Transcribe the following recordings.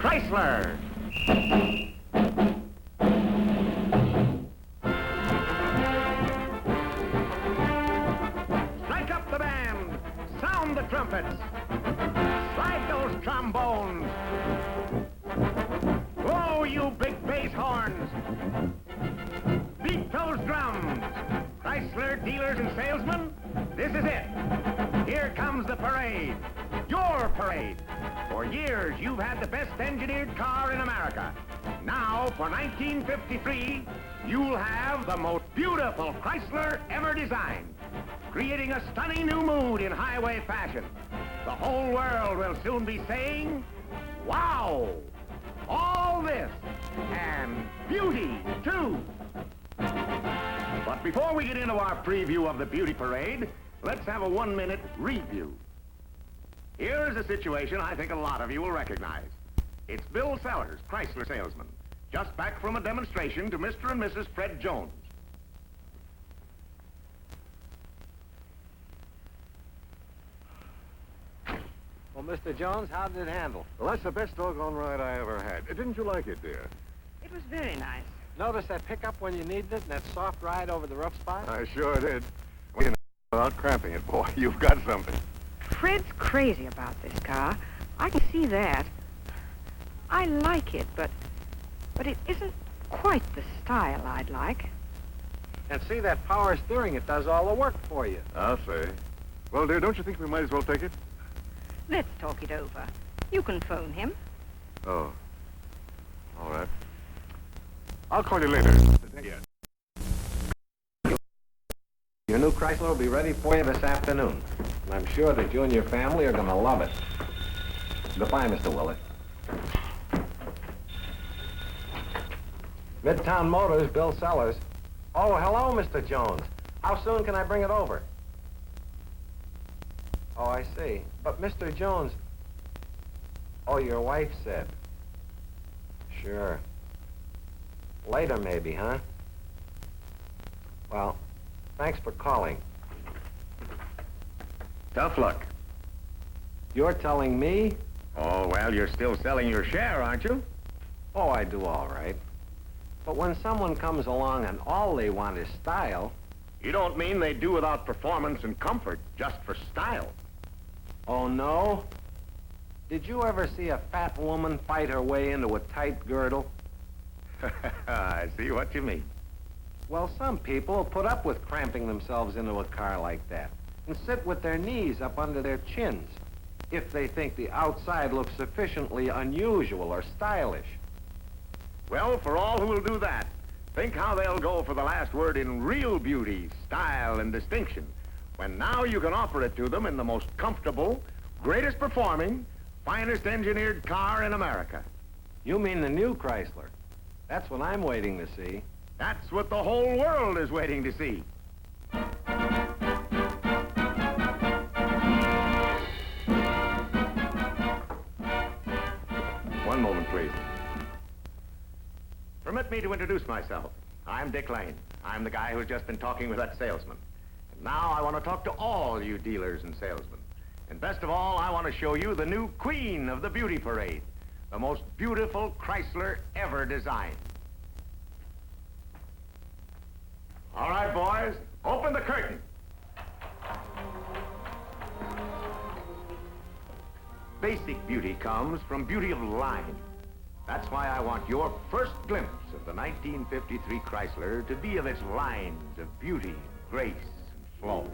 Chrysler. Strike up the band. Sound the trumpets. Slide those trombones. Blow, you big bass horns. Beat those drums. Chrysler dealers and salesmen, this is it. Here comes the parade. Your parade. For years, you've had the best engineered car in America. Now, for 1953, you'll have the most beautiful Chrysler ever designed, creating a stunning new mood in highway fashion. The whole world will soon be saying, wow! All this, and beauty, too. But before we get into our preview of the beauty parade, let's have a 1-minute review. Here's a situation I think a lot of you will recognize. It's Bill Sellers, Chrysler salesman, just back from a demonstration to Mr. and Mrs. Fred Jones. Well, Mr. Jones, how did it handle? Well, that's the best doggone ride I ever had. Didn't you like it, dear? It was very nice. Notice that pickup when you needed it and that soft ride over the rough spot? I sure did. Without cramping it, boy, you've got something. Fred's crazy about this car. I can see that. I like it, but it isn't quite the style I'd like. And see that power steering, it does all the work for you. I'll say. Well, dear, don't you think we might as well take it? Let's talk it over. You can phone him. Oh. All right. I'll call you later. Yeah. Your new Chrysler will be ready for you this afternoon. And I'm sure that you and your family are going to love it. Goodbye, Mr. Willett. Midtown Motors, Bill Sellers. Oh, hello, Mr. Jones. How soon can I bring it over? Oh, I see. But, Mr. Jones... Oh, your wife said. Sure. Later, maybe, huh? Well, thanks for calling. Tough luck. You're telling me? Oh, well, you're still selling your share, aren't you? Oh, I do all right. But when someone comes along and all they want is style... You don't mean they do without performance and comfort, just for style. Oh, no? Did you ever see a fat woman fight her way into a tight girdle? I see what you mean. Well, some people put up with cramping themselves into a car like that and sit with their knees up under their chins if they think the outside looks sufficiently unusual or stylish. Well, for all who will do that, think how they'll go for the last word in real beauty, style, and distinction, when now you can offer it to them in the most comfortable, greatest performing, finest engineered car in America. You mean the new Chrysler? That's what I'm waiting to see. That's what the whole world is waiting to see. One moment, please. Permit me to introduce myself. I'm Dick Lane. I'm the guy who's just been talking with that salesman. And now I want to talk to all you dealers and salesmen. And best of all, I want to show you the new queen of the beauty parade, the most beautiful Chrysler ever designed. All right, boys, open the curtain. Basic beauty comes from beauty of line. That's why I want your first glimpse of the 1953 Chrysler to be of its lines of beauty, grace, and flow.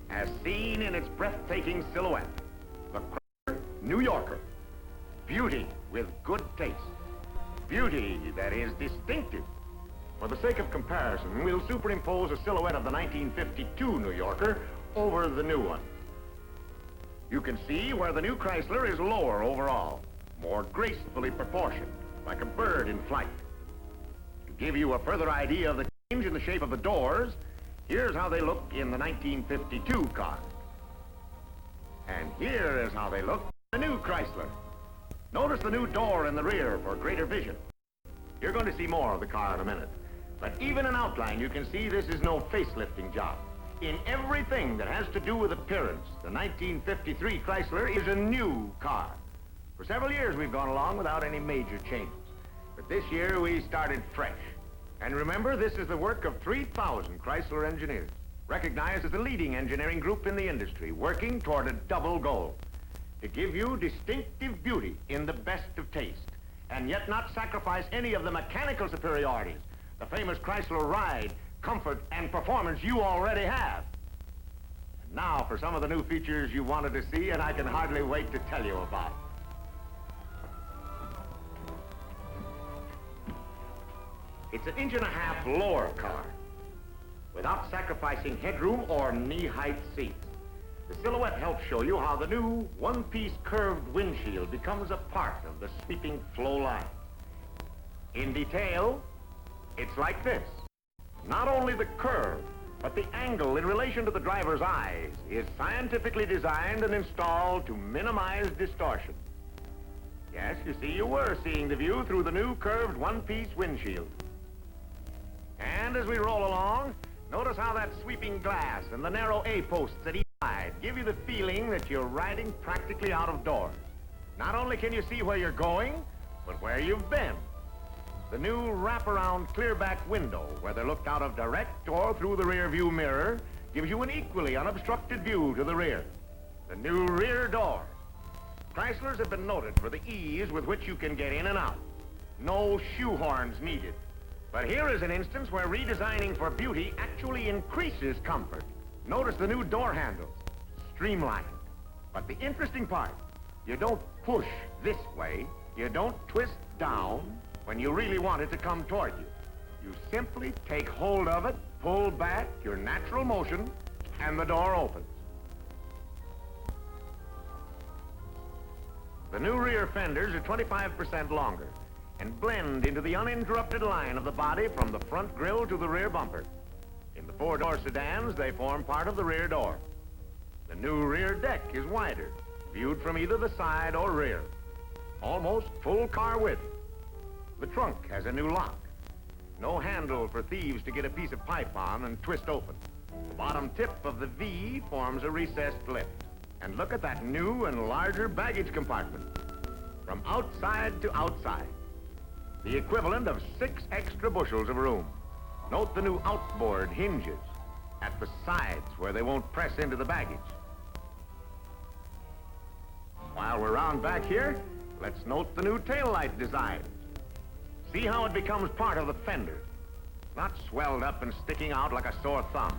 As seen in its breathtaking silhouette, the Chrysler New Yorker. Beauty with good taste. Beauty that is distinctive. For the sake of comparison, we'll superimpose a silhouette of the 1952 New Yorker over the new one. You can see where the new Chrysler is lower overall, more gracefully proportioned, like a bird in flight. To give you a further idea of the change in the shape of the doors, here's how they look in the 1952 car. And here is how they look in the new Chrysler. Notice the new door in the rear for greater vision. You're going to see more of the car in a minute. But even in outline, you can see this is no facelifting job. In everything that has to do with appearance, the 1953 Chrysler is a new car. For several years we've gone along without any major changes. But this year we started fresh. And remember, this is the work of 3,000 Chrysler engineers, recognized as the leading engineering group in the industry, working toward a double goal: to give you distinctive beauty in the best of taste, and yet not sacrifice any of the mechanical superiorities, the famous Chrysler ride, comfort, and performance you already have. And now for some of the new features you wanted to see, and I can hardly wait to tell you about. It's an 1.5 inch lower car, without sacrificing headroom or knee-height seats. The silhouette helps show you how the new one-piece curved windshield becomes a part of the sweeping flow line. In detail, it's like this. Not only the curve, but the angle in relation to the driver's eyes is scientifically designed and installed to minimize distortion. Yes, you see, you were seeing the view through the new curved one-piece windshield. And as we roll along, notice how that sweeping glass and the narrow A-posts at each side give you the feeling that you're riding practically out of doors. Not only can you see where you're going, but where you've been. The new wraparound clear-back window, whether looked out of direct or through the rear view mirror, gives you an equally unobstructed view to the rear. The new rear door. Chryslers have been noted for the ease with which you can get in and out. No shoehorns needed. But here is an instance where redesigning for beauty actually increases comfort. Notice the new door handles, streamlined. But the interesting part, you don't push this way, you don't twist down when you really want it to come toward you. You simply take hold of it, pull back your natural motion, and the door opens. The new rear fenders are 25% longer and blend into the uninterrupted line of the body from the front grille to the rear bumper. In the four-door sedans, they form part of the rear door. The new rear deck is wider, viewed from either the side or rear. Almost full car width. The trunk has a new lock. No handle for thieves to get a piece of pipe on and twist open. The bottom tip of the V forms a recessed lift. And look at that new and larger baggage compartment. From outside to outside. The equivalent of 6 extra bushels of room. Note the new outboard hinges at the sides where they won't press into the baggage. While we're round back here, let's note the new taillight design. See how it becomes part of the fender. Not swelled up and sticking out like a sore thumb,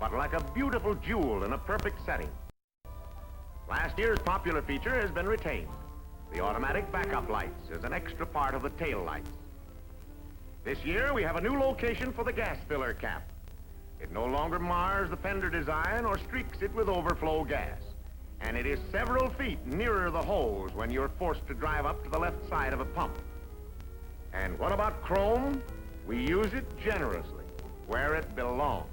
but like a beautiful jewel in a perfect setting. Last year's popular feature has been retained. The automatic backup lights as an extra part of the tail lights. This year, we have a new location for the gas filler cap. It no longer mars the fender design or streaks it with overflow gas. And it is several feet nearer the hose when you're forced to drive up to the left side of a pump. And what about chrome? We use it generously, where it belongs.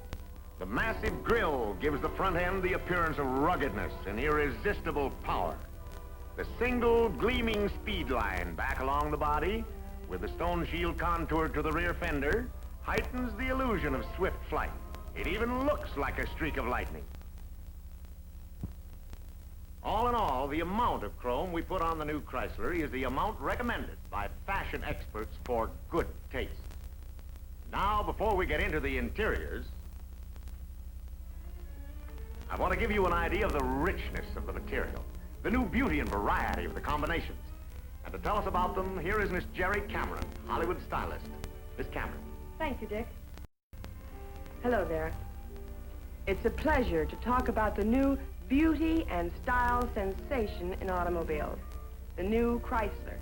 The massive grille gives the front end the appearance of ruggedness and irresistible power. The single gleaming speed line back along the body, with the stone shield contoured to the rear fender, heightens the illusion of swift flight. It even looks like a streak of lightning. All in all, the amount of chrome we put on the new Chrysler is the amount recommended by fashion experts for good taste. Now, before we get into the interiors, I want to give you an idea of the richness of the material, the new beauty and variety of the combinations. And to tell us about them, here is Miss Jerry Cameron, Hollywood stylist. Miss Cameron. Thank you, Dick. Hello there. It's a pleasure to talk about the new beauty and style sensation in automobiles, the new Chrysler.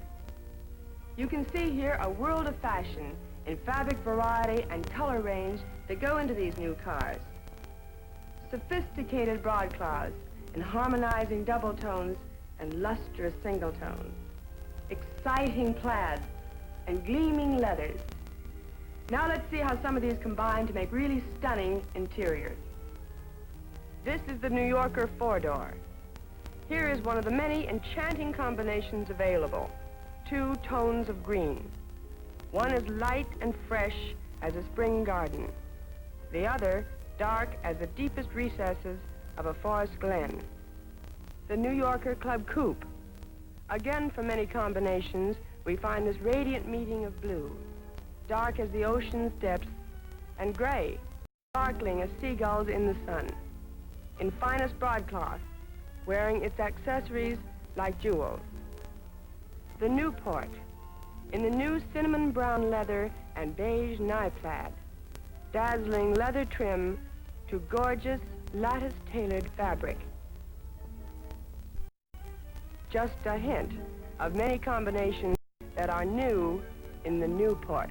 You can see here a world of fashion in fabric variety and color range that go into these new cars. Sophisticated broadcloths in harmonizing double tones and lustrous single tones. Exciting plaids and gleaming leathers. Now let's see how some of these combine to make really stunning interiors. This is the New Yorker four-door. Here is one of the many enchanting combinations available. 2 tones of green. One is light and fresh as a spring garden. The other dark as the deepest recesses of a forest glen. The New Yorker Club Coupe. Again, for many combinations, we find this radiant meeting of blue, dark as the ocean's depths, and gray, sparkling as seagulls in the sun, in finest broadcloth, wearing its accessories like jewels. The Newport, in the new cinnamon brown leather and beige plaid, dazzling leather trim to gorgeous lattice-tailored fabric. Just a hint of many combinations that are new in the Newport.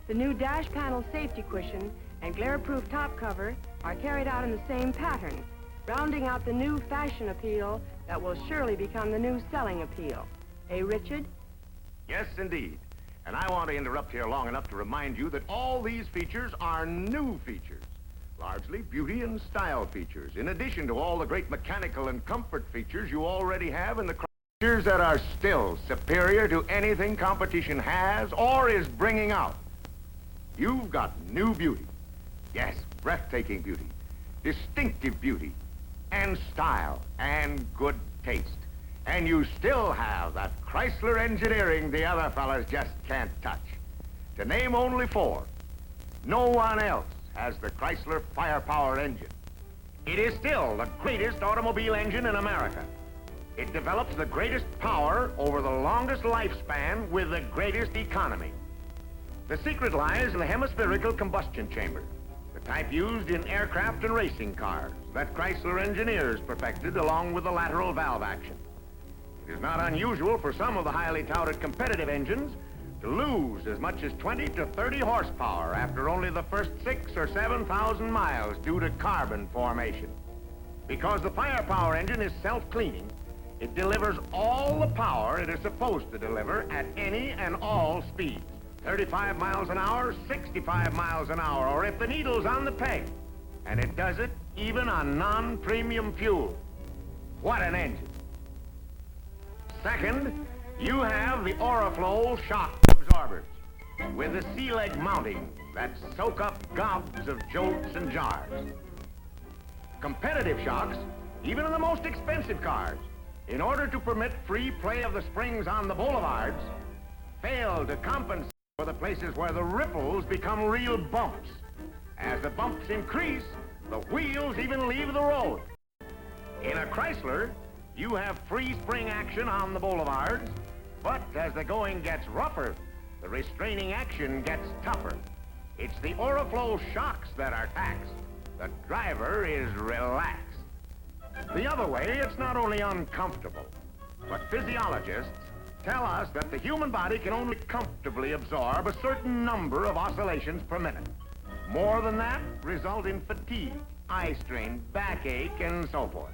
The new dash panel safety cushion and glare-proof top cover are carried out in the same pattern, rounding out the new fashion appeal that will surely become the new selling appeal. Eh, Richard? Yes, indeed. And I want to interrupt here long enough to remind you that all these features are new features. Largely beauty and style features, in addition to all the great mechanical and comfort features you already have in the features that are still superior to anything competition has or is bringing out. You've got new beauty. Yes, breathtaking beauty, distinctive beauty, and style, and good taste. And you still have that Chrysler engineering the other fellas just can't touch. To name only four, no one else has the Chrysler firepower engine. It is still the greatest automobile engine in America. It develops the greatest power over the longest lifespan with the greatest economy. The secret lies in the hemispherical combustion chamber, the type used in aircraft and racing cars that Chrysler engineers perfected along with the lateral valve action. It is not unusual for some of the highly touted competitive engines to lose as much as 20 to 30 horsepower after only the first 6,000 or 7,000 miles due to carbon formation. Because the firepower engine is self-cleaning, it delivers all the power it is supposed to deliver at any and all speeds. 35 miles an hour, 65 miles an hour, or if the needle's on the peg. And it does it even on non-premium fuel. What an engine. Second, you have the Oriflow shock absorbers with the sea leg mounting that soak up gobs of jolts and jars. Competitive shocks, even in the most expensive cars, in order to permit free play of the springs on the boulevards, fail to compensate for the places where the ripples become real bumps. As the bumps increase, the wheels even leave the road. In a Chrysler, you have free spring action on the boulevards, but as the going gets rougher, the restraining action gets tougher. It's the Oriflow shocks that are taxed. The driver is relaxed. The other way, it's not only uncomfortable, but physiologists tell us that the human body can only comfortably absorb a certain number of oscillations per minute. More than that result in fatigue, eye strain, backache, and so forth.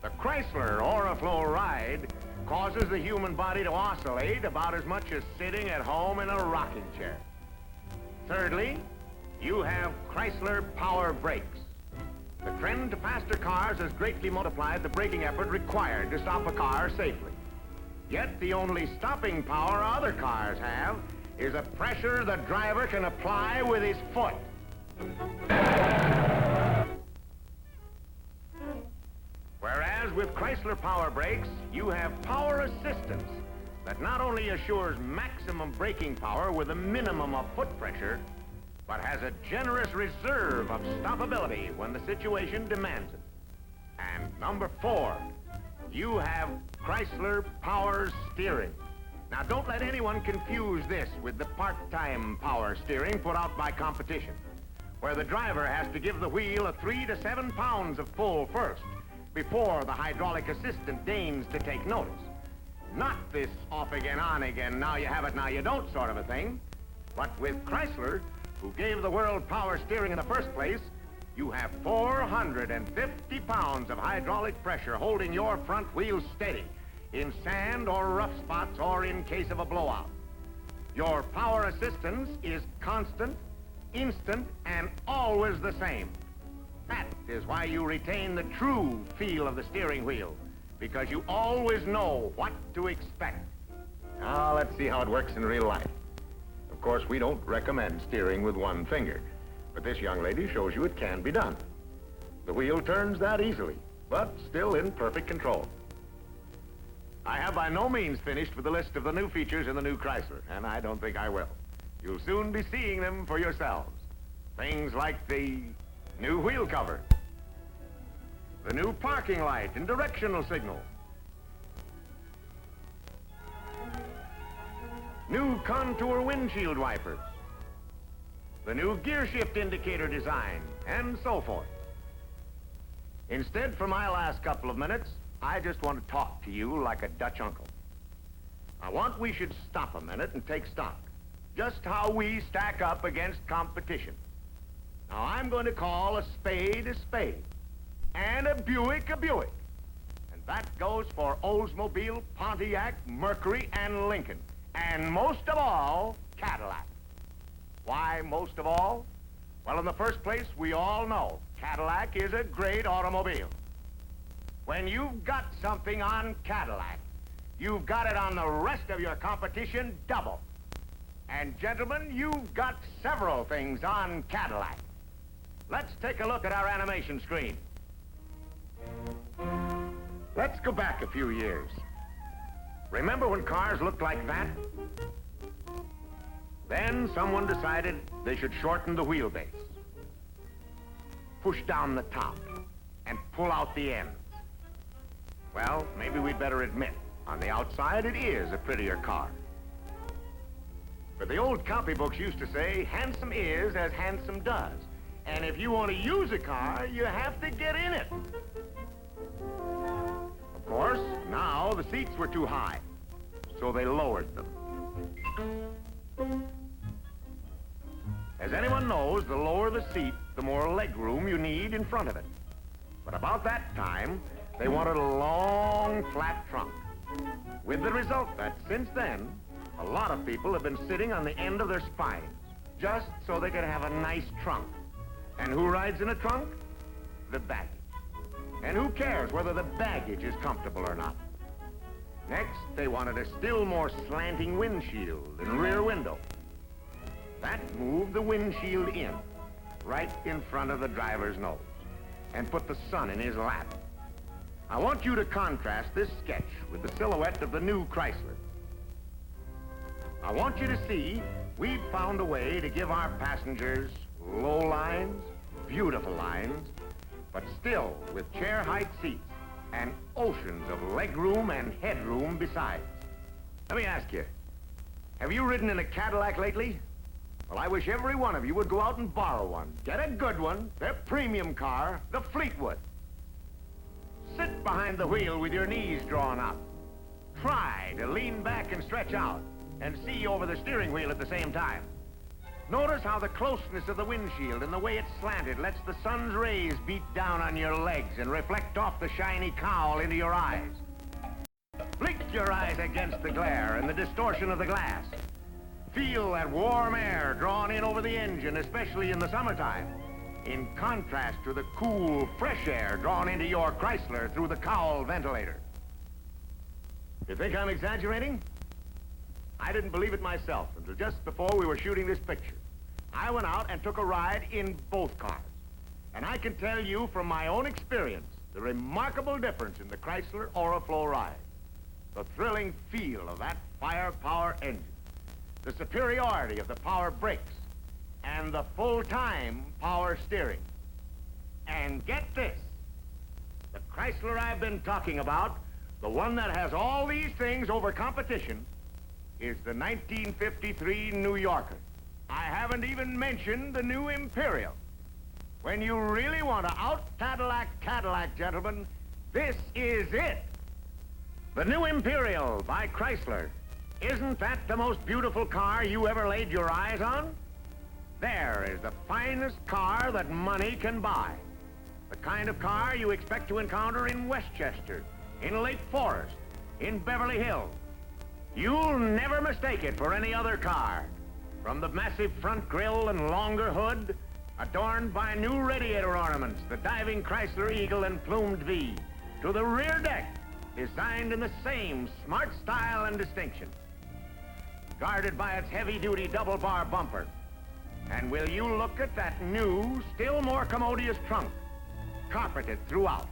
The Chrysler Oriflow ride causes the human body to oscillate about as much as sitting at home in a rocking chair. Thirdly, you have Chrysler Power Brakes. The trend to faster cars has greatly multiplied the braking effort required to stop a car safely. Yet the only stopping power other cars have is a pressure the driver can apply with his foot. Whereas with Chrysler Power Brakes, you have power assistance that not only assures maximum braking power with a minimum of foot pressure, but has a generous reserve of stoppability when the situation demands it. And number four, you have Chrysler Power Steering. Now, don't let anyone confuse this with the part-time power steering put out by competition, where the driver has to give the wheel a 3 to 7 pounds of pull first before the hydraulic assistant deigns to take notice. Not this off again, on again, now you have it, now you don't sort of a thing. But with Chrysler, who gave the world power steering in the first place, you have 450 pounds of hydraulic pressure holding your front wheel steady in sand or rough spots or in case of a blowout. Your power assistance is constant, instant, and always the same. That is why you retain the true feel of the steering wheel, because you always know what to expect. Now, let's see how it works in real life. Of course, we don't recommend steering with one finger, but this young lady shows you it can be done. The wheel turns that easily, but still in perfect control. I have by no means finished with the list of the new features in the new Chrysler, and I don't think I will. You'll soon be seeing them for yourselves. Things like the new wheel cover, the new parking light and directional signal, new contour windshield wipers, the new gear shift indicator design, and so forth. Instead, for my last couple of minutes, I just want to talk to you like a Dutch uncle. I want we should stop a minute and take stock. Just how we stack up against competition. Now, I'm going to call a spade, and a Buick. And that goes for Oldsmobile, Pontiac, Mercury, and Lincoln. And most of all, Cadillac. Why most of all? Well, in the first place, we all know Cadillac is a great automobile. When you've got something on Cadillac, you've got it on the rest of your competition double. And gentlemen, you've got several things on Cadillac. Let's take a look at our animation screen. Let's go back a few years. Remember when cars looked like that? Then someone decided they should shorten the wheelbase, push down the top, and pull out the ends. Well, maybe we'd better admit, on the outside it is a prettier car. But the old copybooks used to say, handsome is as handsome does. And if you want to use a car, you have to get in it. Of course, now the seats were too high, so they lowered them. As anyone knows, the lower the seat, the more leg room you need in front of it. But about that time, they wanted a long, flat trunk. With the result that since then, a lot of people have been sitting on the end of their spines, just so they could have a nice trunk. And who rides in a trunk? The baggage. And who cares whether the baggage is comfortable or not? Next, they wanted a still more slanting windshield and rear window. That moved the windshield in, right in front of the driver's nose, and put the sun in his lap. I want you to contrast this sketch with the silhouette of the new Chrysler. I want you to see we've found a way to give our passengers low lines, beautiful lines, but still with chair-height seats and oceans of legroom and headroom besides. Let me ask you, have you ridden in a Cadillac lately? Well, I wish every one of you would go out and borrow one. Get a good one, their premium car, the Fleetwood. Sit behind the wheel with your knees drawn up. Try to lean back and stretch out and see over the steering wheel at the same time. Notice how the closeness of the windshield and the way it's slanted lets the sun's rays beat down on your legs and reflect off the shiny cowl into your eyes. Blink your eyes against the glare and the distortion of the glass. Feel that warm air drawn in over the engine, especially in the summertime, in contrast to the cool, fresh air drawn into your Chrysler through the cowl ventilator. You think I'm exaggerating? I didn't believe it myself until just before we were shooting this picture. I went out and took a ride in both cars. And I can tell you from my own experience the remarkable difference in the Chrysler Oriflow ride. The thrilling feel of that firepower engine, the superiority of the power brakes, and the full-time power steering. And get this, the Chrysler I've been talking about, the one that has all these things over competition, is the 1953 New Yorker. I haven't even mentioned the new Imperial. When you really want to out-Cadillac Cadillac, gentlemen, this is it. The new Imperial by Chrysler. Isn't that the most beautiful car you ever laid your eyes on? There is the finest car that money can buy. The kind of car you expect to encounter in Westchester, in Lake Forest, in Beverly Hills. You'll never mistake it for any other car. From the massive front grille and longer hood, adorned by new radiator ornaments, the diving Chrysler Eagle and plumed V, to the rear deck, designed in the same smart style and distinction. Guarded by its heavy-duty double-bar bumper. And will you look at that new, still more commodious trunk? carpeted throughout.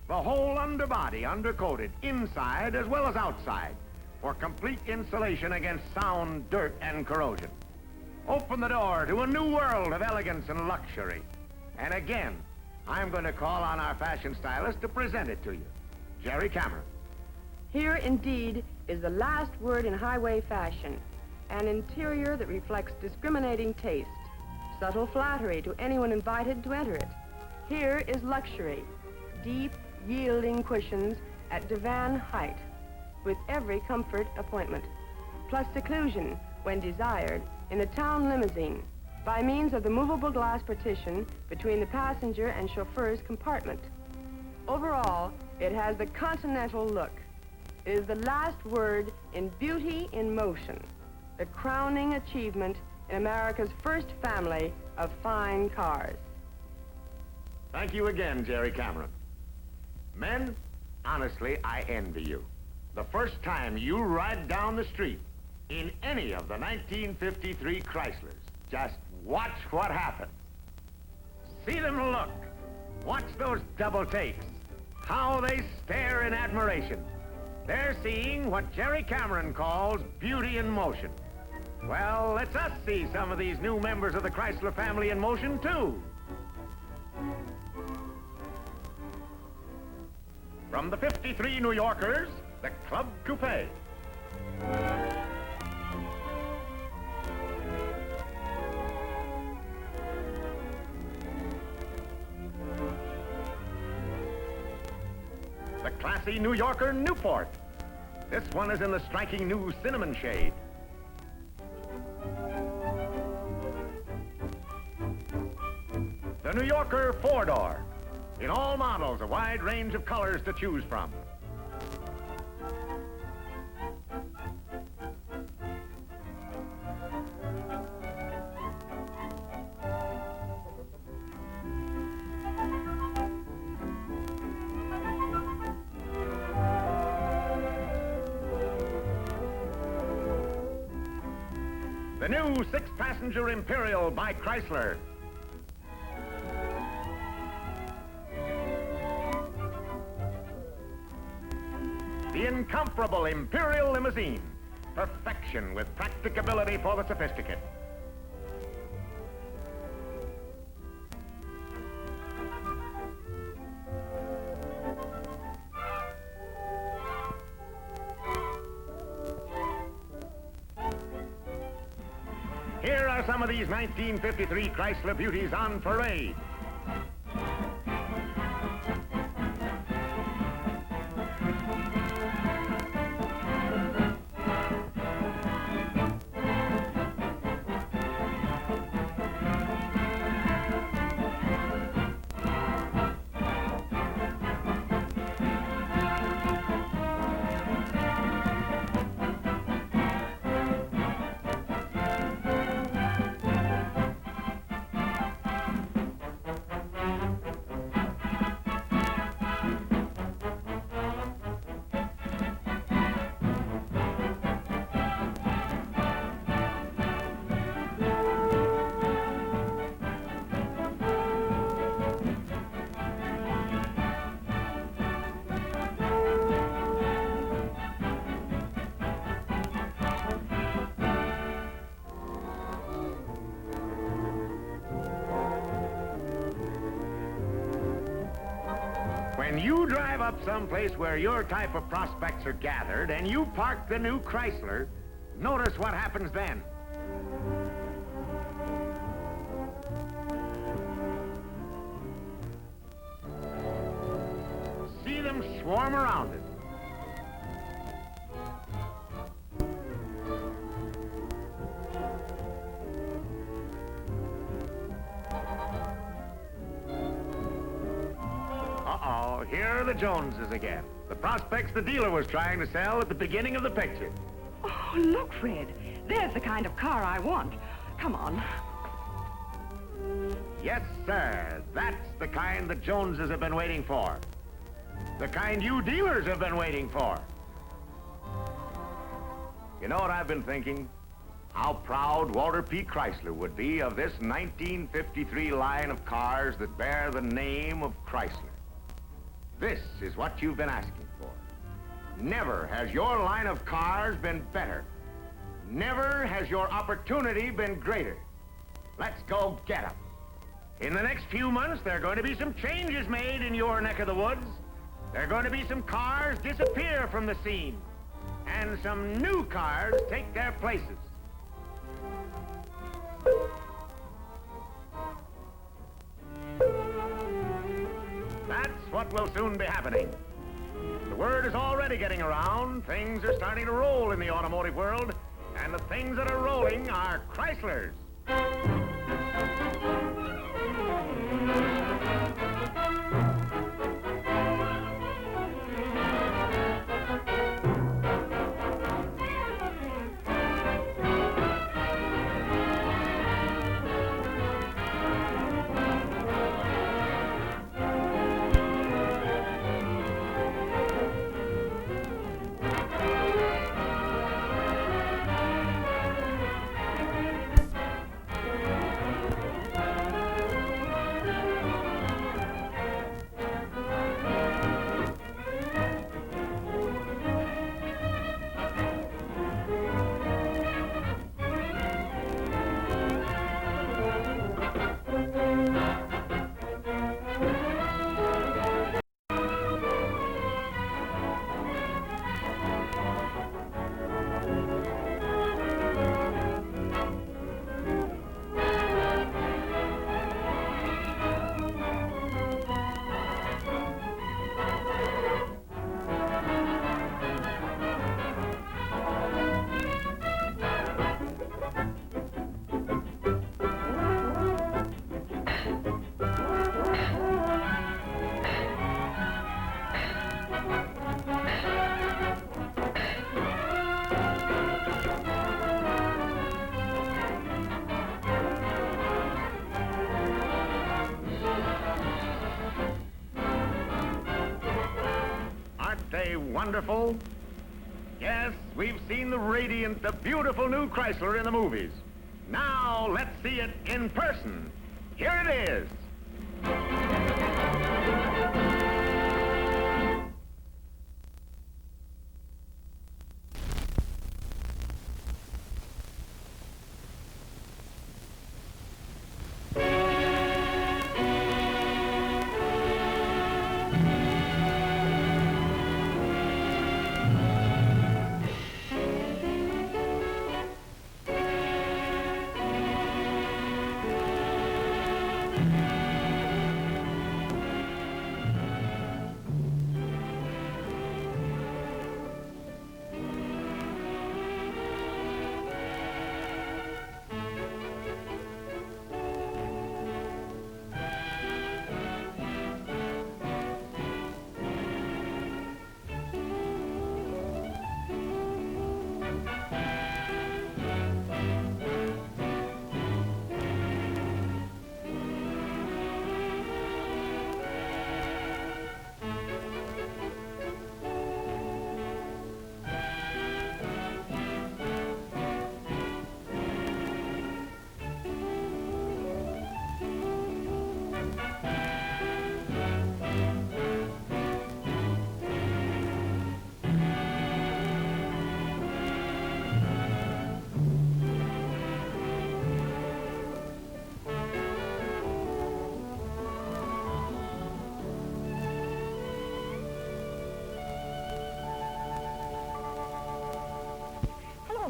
The whole underbody undercoated, inside as well as outside, for complete insulation against sound, dirt, and corrosion. Open the door to a new world of elegance and luxury. And again, I'm going to call on our fashion stylist to present it to you, Jerry Cameron. Here, indeed, is the last word in highway fashion. An interior that reflects discriminating taste, subtle flattery to anyone invited to enter it. Here is luxury, deep, yielding cushions at divan height, with every comfort appointment, plus seclusion, when desired, in a town limousine, by means of the movable glass partition between the passenger and chauffeur's compartment. Overall, it has the continental look. It is the last word in beauty in motion, the crowning achievement in America's first family of fine cars. Thank you again, Jerry Cameron. Men, honestly, I envy you. The first time you ride down the street in any of the 1953 Chryslers, just watch what happens. See them look. Watch those double takes. How they stare in admiration. They're seeing what Jerry Cameron calls beauty in motion. Well, let's us see some of these new members of the Chrysler family in motion, too. From the 53 New Yorkers, the Club Coupe. The classy New Yorker Newport. This one is in the striking new cinnamon shade. The New Yorker four-door. In all models, a wide range of colors to choose from. The new six-passenger Imperial by Chrysler. The incomparable Imperial Limousine. Perfection with practicability for the sophisticate. Here are some of these 1953 Chrysler beauties on parade. When you drive up someplace where your type of prospects are gathered and you park the new Chrysler, notice what happens then. See them swarm around it. Uh-oh, here are the Joneses again. The prospects the dealer was trying to sell at the beginning of the picture. Oh, look, Fred. There's the kind of car I want. Come on. Yes, sir. That's the kind the Joneses have been waiting for. The kind you dealers have been waiting for. You know what I've been thinking? how proud Walter P. Chrysler would be of this 1953 line of cars that bear the name of Chrysler. This is what you've been asking for. Never has your line of cars been better. Never has your opportunity been greater. Let's go get 'em. In the next few months, there are going to be some changes made in your neck of the woods. There are going to be some cars disappear from the scene, and some new cars take their places. That's what will soon be happening. The word is already getting around. Things are starting to roll in the automotive world, and the things that are rolling are Chryslers. They wonderful? Yes, we've seen the radiant, the beautiful new Chrysler in the movies. Now let's see it in person. Here it is.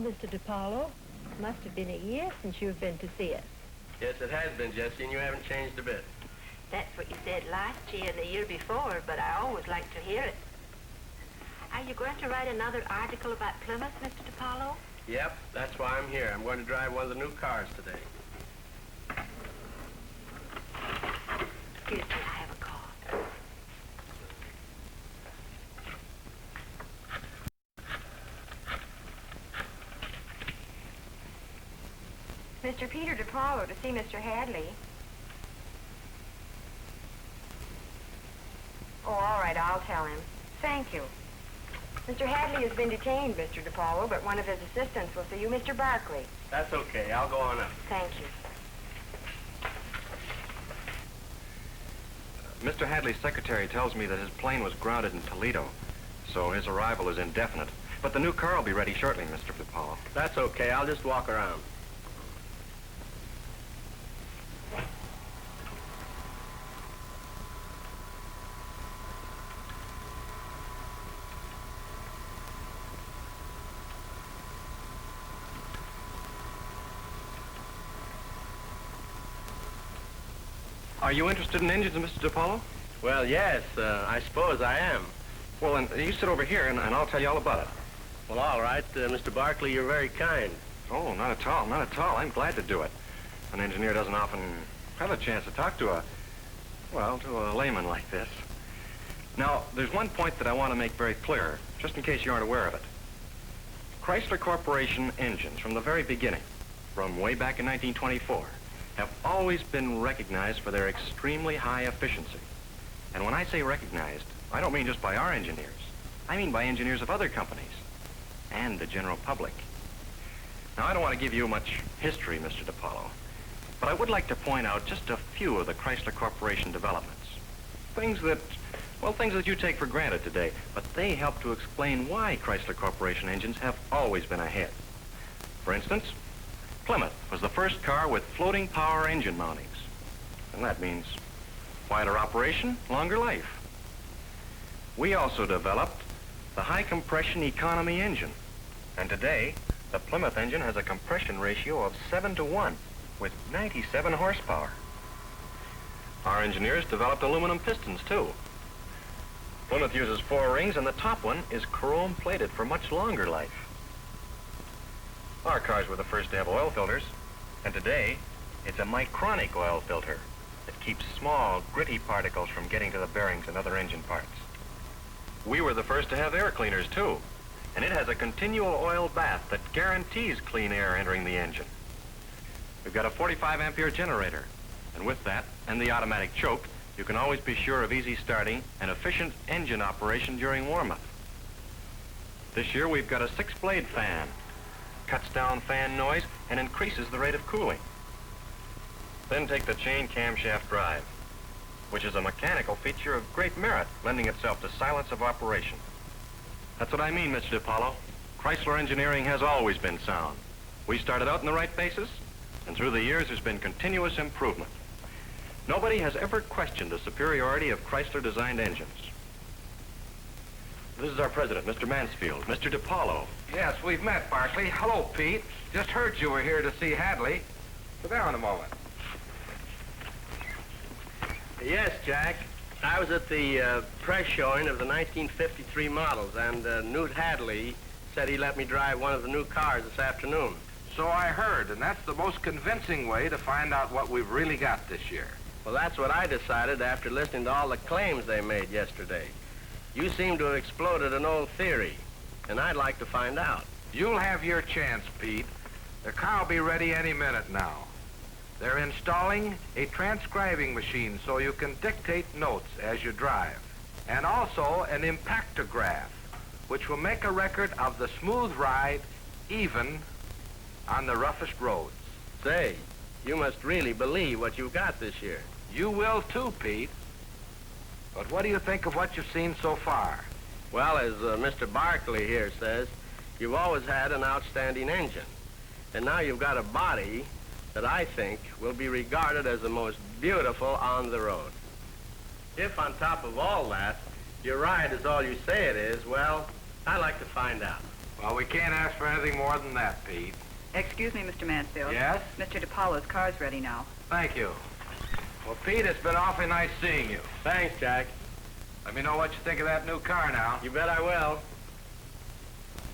Mr. DiPaolo. Must have been a year since you've been to see us. Yes, it has been, Jessie, and you haven't changed a bit. That's what you said last year and the year before, but I always like to hear it. Are you going to write another article about Plymouth, Mr. DiPaolo? Yep, that's why I'm here. I'm going to drive one of the new cars today. Excuse me, I have a call. Mr. Peter DiPaolo to see Mr. Hadley. Oh, all right, I'll tell him. Thank you. Mr. Hadley has been detained, Mr. DePaulo, but one of his assistants will see you, Mr. Barkley. That's okay. I'll go on up. Thank you. Mr. Hadley's secretary tells me that his plane was grounded in Toledo, so his arrival is indefinite. But the new car will be ready shortly, Mr. DePaulo. That's okay. I'll just walk around. Are you interested in engines, Mr. DePaulo? Well, yes, I suppose I am. Well, then, you sit over here, and I'll tell you all about it. Well, all right, Mr. Barkley, you're very kind. Oh, not at all, not at all. I'm glad to do it. An engineer doesn't often have a chance to talk to a layman like this. Now, there's one point that I want to make very clear, just in case you aren't aware of it. Chrysler Corporation engines, from the very beginning, from way back in 1924, have always been recognized for their extremely high efficiency. And when I say recognized, I don't mean just by our engineers. I mean by engineers of other companies and the general public. Now, I don't want to give you much history, Mr. DePaulo, but I would like to point out just a few of the Chrysler Corporation developments. Things that you take for granted today, but they help to explain why Chrysler Corporation engines have always been ahead. For instance, Plymouth was the first car with floating power engine mountings. And that means quieter operation, longer life. We also developed the high compression economy engine. And today, the Plymouth engine has a compression ratio of 7-to-1 with 97 horsepower. Our engineers developed aluminum pistons, too. Plymouth uses 4 rings, and the top one is chrome plated for much longer life. Our cars were the first to have oil filters, and today, it's a micronic oil filter that keeps small, gritty particles from getting to the bearings and other engine parts. We were the first to have air cleaners, too, and it has a continual oil bath that guarantees clean air entering the engine. We've got a 45-ampere generator, and with that and the automatic choke, you can always be sure of easy starting and efficient engine operation during warm-up. This year, we've got a 6-blade fan. Cuts down fan noise and increases the rate of cooling. Then take the chain camshaft drive, which is a mechanical feature of great merit, lending itself to silence of operation. That's what I mean, Mr. DePaulo. Chrysler engineering has always been sound. We started out in the right basis, and through the years there's been continuous improvement. Nobody has ever questioned the superiority of Chrysler-designed engines. This is our president, Mr. Mansfield. Mr. DePaulo. Yes, we've met, Barkley. Hello, Pete. Just heard you were here to see Hadley. Sit down a moment. Yes, Jack. I was at the press showing of the 1953 models, and Newt Hadley said he let me drive one of the new cars this afternoon. So I heard, and that's the most convincing way to find out what we've really got this year. Well, that's what I decided after listening to all the claims they made yesterday. You seem to have exploded an old theory, and I'd like to find out. You'll have your chance, Pete. The car will be ready any minute now. They're installing a transcribing machine so you can dictate notes as you drive. And also an impactograph, which will make a record of the smooth ride, even on the roughest roads. Say, you must really believe what you've got this year. You will too, Pete. But what do you think of what you've seen so far? Well, as Mr. Barkley here says, you've always had an outstanding engine. And now you've got a body that I think will be regarded as the most beautiful on the road. If on top of all that, your ride is all you say it is, well, I'd like to find out. Well, we can't ask for anything more than that, Pete. Excuse me, Mr. Mansfield. Yes? Mr. DePaulo's car's ready now. Thank you. Well, Pete, it's been awfully nice seeing you. Thanks, Jack. Let me know what you think of that new car now. You bet I will.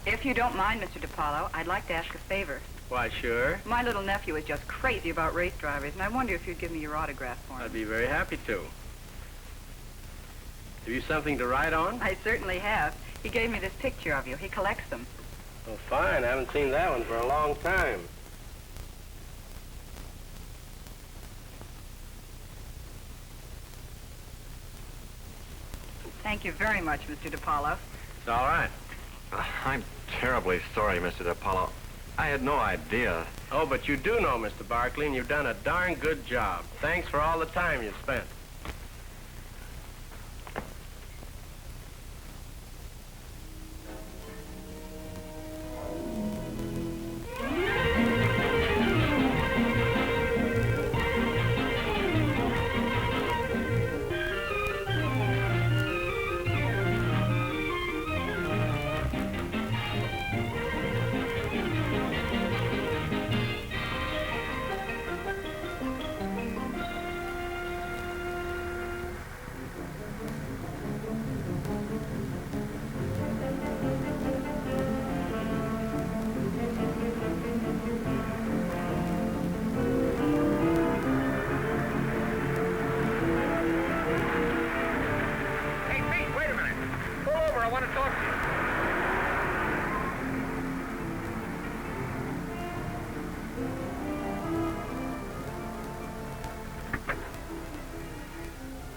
If you don't mind, Mr. DePaulo, I'd like to ask a favor. Why, sure. My little nephew is just crazy about race drivers, and I wonder if you'd give me your autograph for him. I'd be very happy to. Have you something to write on? I certainly have. He gave me this picture of you. He collects them. Oh, fine. I haven't seen that one for a long time. Thank you very much, Mr. DePaulo. It's all right. I'm terribly sorry, Mr. DiPaolo. I had no idea. Oh, but you do know, Mr. Barkley, and you've done a darn good job. Thanks for all the time you spent.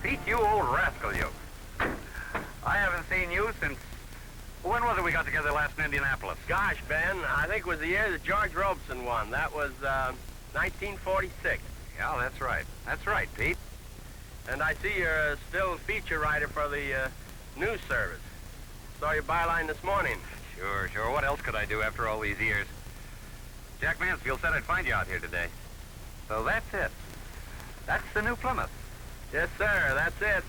Pete, you old rascal, you. I haven't seen you since... When was it we got together last in Indianapolis? Gosh, Ben, I think it was the year that George Robeson won. That was 1946. Yeah, that's right. That's right, Pete. And I see you're a still feature writer for the news service. Saw your byline this morning. Sure. What else could I do after all these years? Jack Mansfield said I'd find you out here today. So that's it. That's the new Plymouth. Yes, sir, that's it.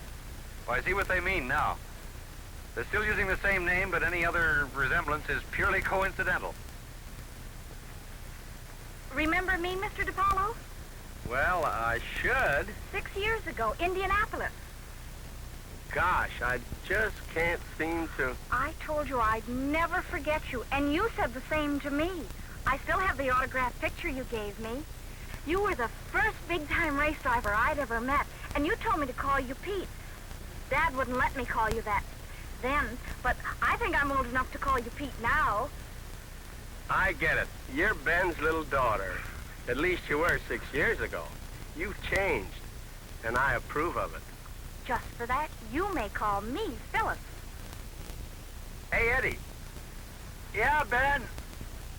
Well, I see what they mean now. They're still using the same name, but any other resemblance is purely coincidental. Remember me, Mr. DiPaolo? Well, I should. 6 years ago, Indianapolis. Gosh, I just can't seem to... I told you I'd never forget you, and you said the same to me. I still have the autographed picture you gave me. You were the first big-time race driver I'd ever met, and you told me to call you Pete. Dad wouldn't let me call you that then, but I think I'm old enough to call you Pete now. I get it. You're Ben's little daughter. At least you were 6 years ago. You've changed, and I approve of it. Just for that, you may call me Phyllis. Hey, Eddie. Yeah, Ben?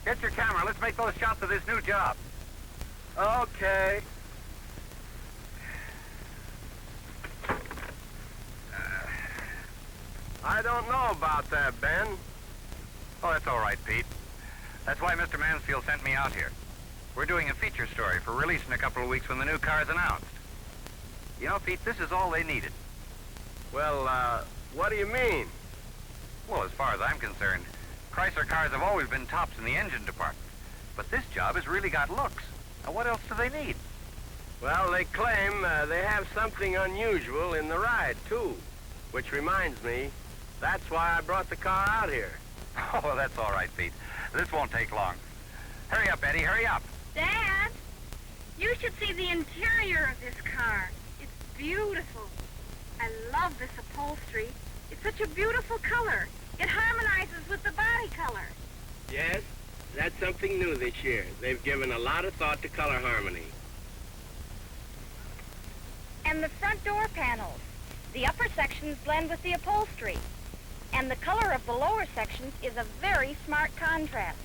Get your camera. Let's make those shots of this new job. Okay. I don't know about that, Ben. Oh, that's all right, Pete. That's why Mr. Mansfield sent me out here. We're doing a feature story for release in a couple of weeks when the new car's announced. You know, Pete, this is all they needed. Well, what do you mean? Well, as far as I'm concerned, Chrysler cars have always been tops in the engine department. But this job has really got looks. Now, what else do they need? Well, they claim they have something unusual in the ride, too. Which reminds me, that's why I brought the car out here. Oh, that's all right, Pete. This won't take long. Hurry up, Eddie, hurry up. Dad, you should see the interior of this car. It's beautiful. I love this upholstery. It's such a beautiful color. It harmonizes with the body color. Yes, that's something new this year. They've given a lot of thought to color harmony. And the front door panels. The upper sections blend with the upholstery. And the color of the lower sections is a very smart contrast.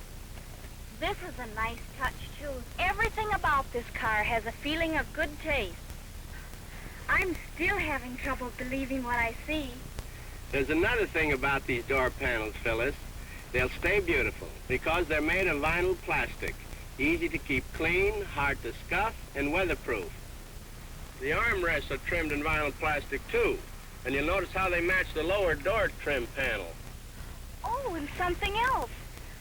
This is a nice touch, too. Everything about this car has a feeling of good taste. I'm still having trouble believing what I see. There's another thing about these door panels, Phyllis. They'll stay beautiful because they're made of vinyl plastic. Easy to keep clean, hard to scuff, and weatherproof. The armrests are trimmed in vinyl plastic, too. And you'll notice how they match the lower door trim panel. Oh, and something else.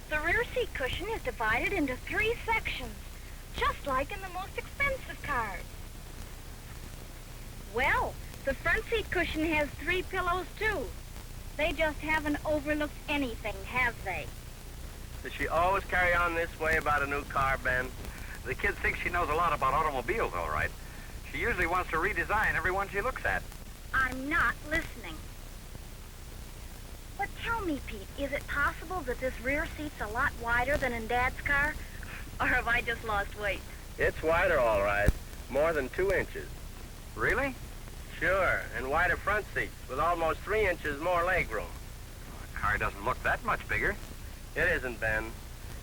The rear seat cushion is divided into 3 sections, just like in the most expensive cars. Well, the front seat cushion has 3 pillows, too. They just haven't overlooked anything, have they? Does she always carry on this way about a new car, Ben? The kid thinks she knows a lot about automobiles, all right. She usually wants to redesign every one she looks at. I'm not listening. But tell me, Pete, is it possible that this rear seat's a lot wider than in Dad's car? Or have I just lost weight? It's wider, all right. More than 2 inches. Really? Sure, and wider front seats with almost 3 inches more legroom. A car doesn't look that much bigger. It isn't, Ben.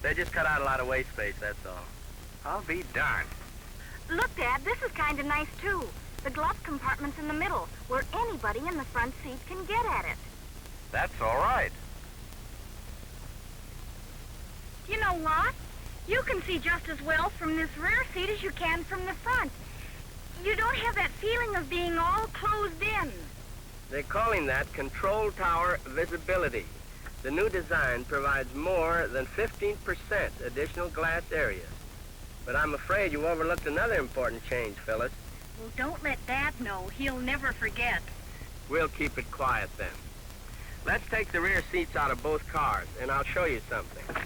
They just cut out a lot of waste space, that's all. I'll be darned. Look, Dad, this is kind of nice, too. The glove compartment's in the middle, where anybody in the front seat can get at it. That's all right. You know what? You can see just as well from this rear seat as you can from the front. You don't have that feeling of being all closed in. They're calling that control tower visibility. The new design provides more than 15% additional glass area. But I'm afraid you overlooked another important change, Phyllis. Well, don't let Dad know. He'll never forget. We'll keep it quiet then. Let's take the rear seats out of both cars, and I'll show you something.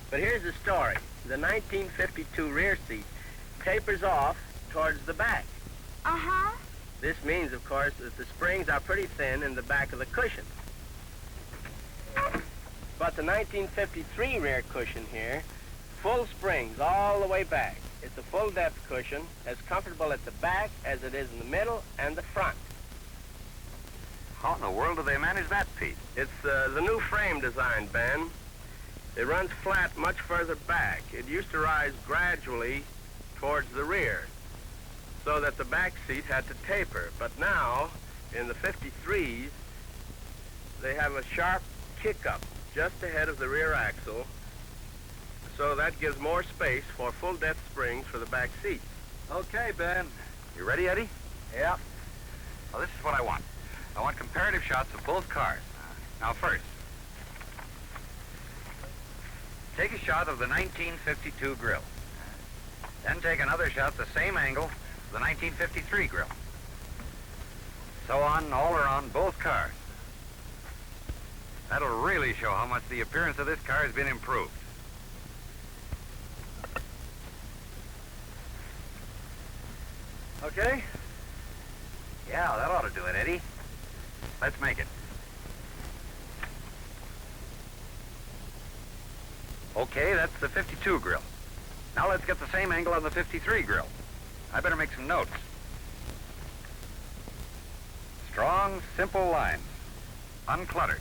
But here's the story. The 1952 rear seat tapers off towards the back. Uh-huh. This means, of course, that the springs are pretty thin in the back of the cushion. But the 1953 rear cushion here, full springs all the way back. It's a full depth cushion, as comfortable at the back as it is in the middle and the front. How in the world do they manage that, Pete? It's the new frame design, Ben. It runs flat much further back. It used to rise gradually towards the rear, so that the back seat had to taper. But now, in the 53s, they have a sharp kick-up just ahead of the rear axle, so that gives more space for full-depth springs for the back seats. Okay, Ben. You ready, Eddie? Yeah. Well, this is what I want. I want comparative shots of both cars. Now, first, take a shot of the 1952 grill. Then take another shot at the same angle of the 1953 grill. So on, all around both cars. That'll really show how much the appearance of this car has been improved. Okay? Yeah, that ought to do it, Eddie. Let's make it. Okay, that's the 52 grill. Now let's get the same angle on the 53 grill. I better make some notes. Strong, simple lines. Uncluttered.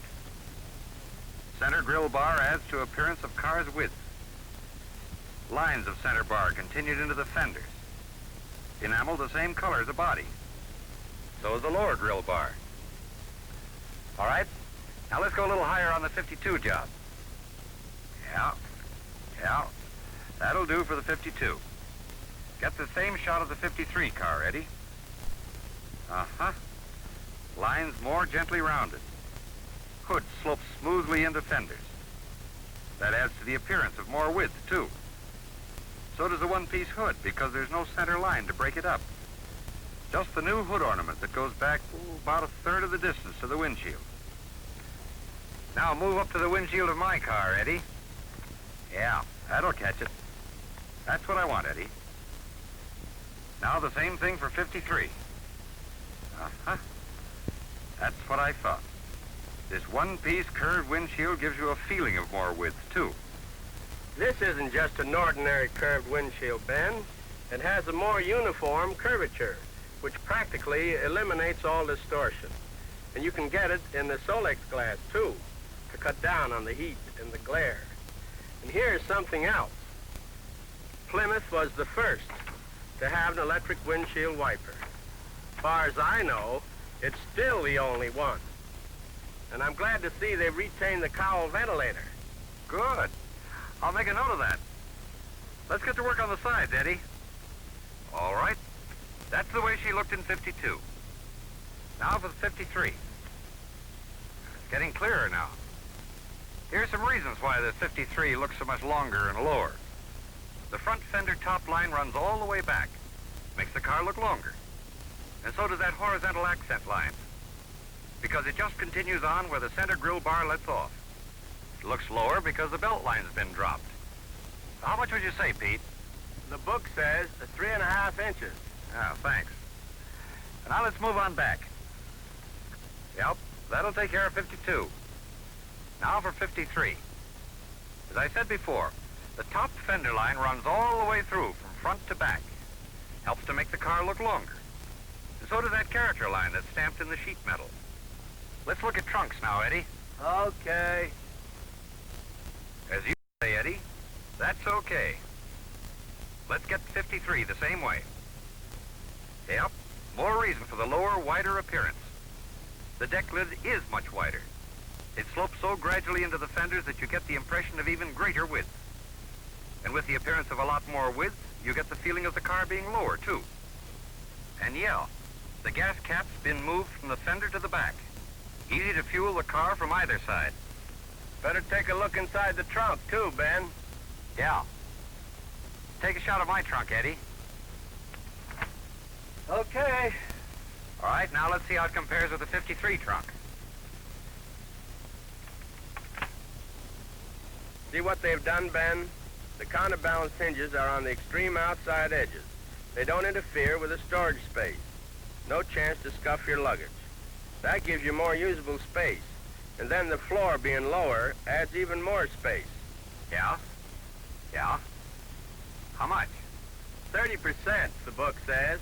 Center grill bar adds to appearance of car's width. Lines of center bar continued into the fenders. Enamel the same color as the body. So is the lower grill bar. All right, now let's go a little higher on the 52 job. Yeah, that'll do for the 52. Get the same shot of the 53 car, Eddie. Uh-huh. Lines more gently rounded. Hood slopes smoothly into fenders. That adds to the appearance of more width, too. So does the one-piece hood, because there's no center line to break it up. Just the new hood ornament that goes back about a third of the distance to the windshield. Now move up to the windshield of my car, Eddie. Yeah, that'll catch it. That's what I want, Eddie. Now the same thing for 53. Uh-huh. That's what I thought. This one-piece curved windshield gives you a feeling of more width, too. This isn't just an ordinary curved windshield, Ben. It has a more uniform curvature, which practically eliminates all distortion. And you can get it in the Solex glass, too, to cut down on the heat and the glare. And here's something else. Plymouth was the first to have an electric windshield wiper. As far as I know, it's still the only one. And I'm glad to see they've retained the cowl ventilator. Good. I'll make a note of that. Let's get to work on the sides, Eddie. All right. That's the way she looked in 52. Now for the 53. It's getting clearer now. Here's some reasons why the 53 looks so much longer and lower. The front fender top line runs all the way back. Makes the car look longer. And so does that horizontal accent line. Because it just continues on where the center grill bar lets off. It looks lower because the belt line's been dropped. How much would you say, Pete? The book says 3.5 inches. Oh, thanks. Now let's move on back. Yep, that'll take care of 52. Now for 53. As I said before, the top fender line runs all the way through from front to back. Helps to make the car look longer. And so does that character line that's stamped in the sheet metal. Let's look at trunks now, Eddie. Okay. As you say, Eddie, that's okay. Let's get 53 the same way. Yep, more reason for the lower, wider appearance. The deck lid is much wider. It slopes so gradually into the fenders that you get the impression of even greater width. And with the appearance of a lot more width, you get the feeling of the car being lower, too. And yeah, the gas cap's been moved from the fender to the back. Easy to fuel the car from either side. Better take a look inside the trunk, too, Ben. Yeah. Take a shot of my trunk, Eddie. Okay. All right, now let's see how it compares with the 53 trunk. See what they've done, Ben? The counterbalance hinges are on the extreme outside edges. They don't interfere with the storage space. No chance to scuff your luggage. That gives you more usable space. And then the floor being lower adds even more space. Yeah? Yeah? How much? 30%, the book says.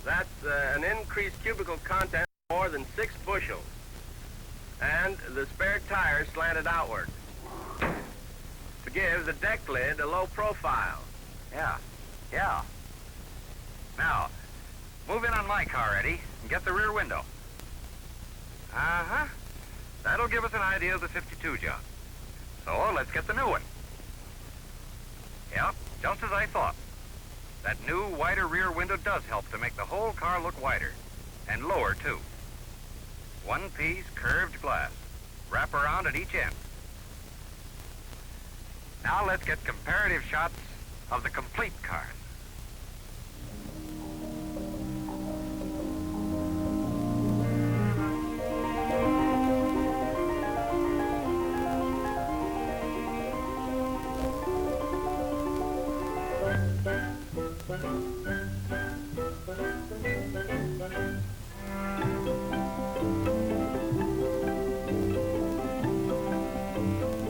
That's an increased cubical content of more than 6 bushels. And the spare tires slanted outward to give the deck lid a low profile. Yeah. Yeah. Now, move in on my car, Eddie, and get the rear window. Uh-huh. That'll give us an idea of the 52 job. So let's get the new one. Yep, just as I thought. That new, wider rear window does help to make the whole car look wider. And lower, too. One-piece curved glass. Wrap around at each end. Now let's get comparative shots of the complete car.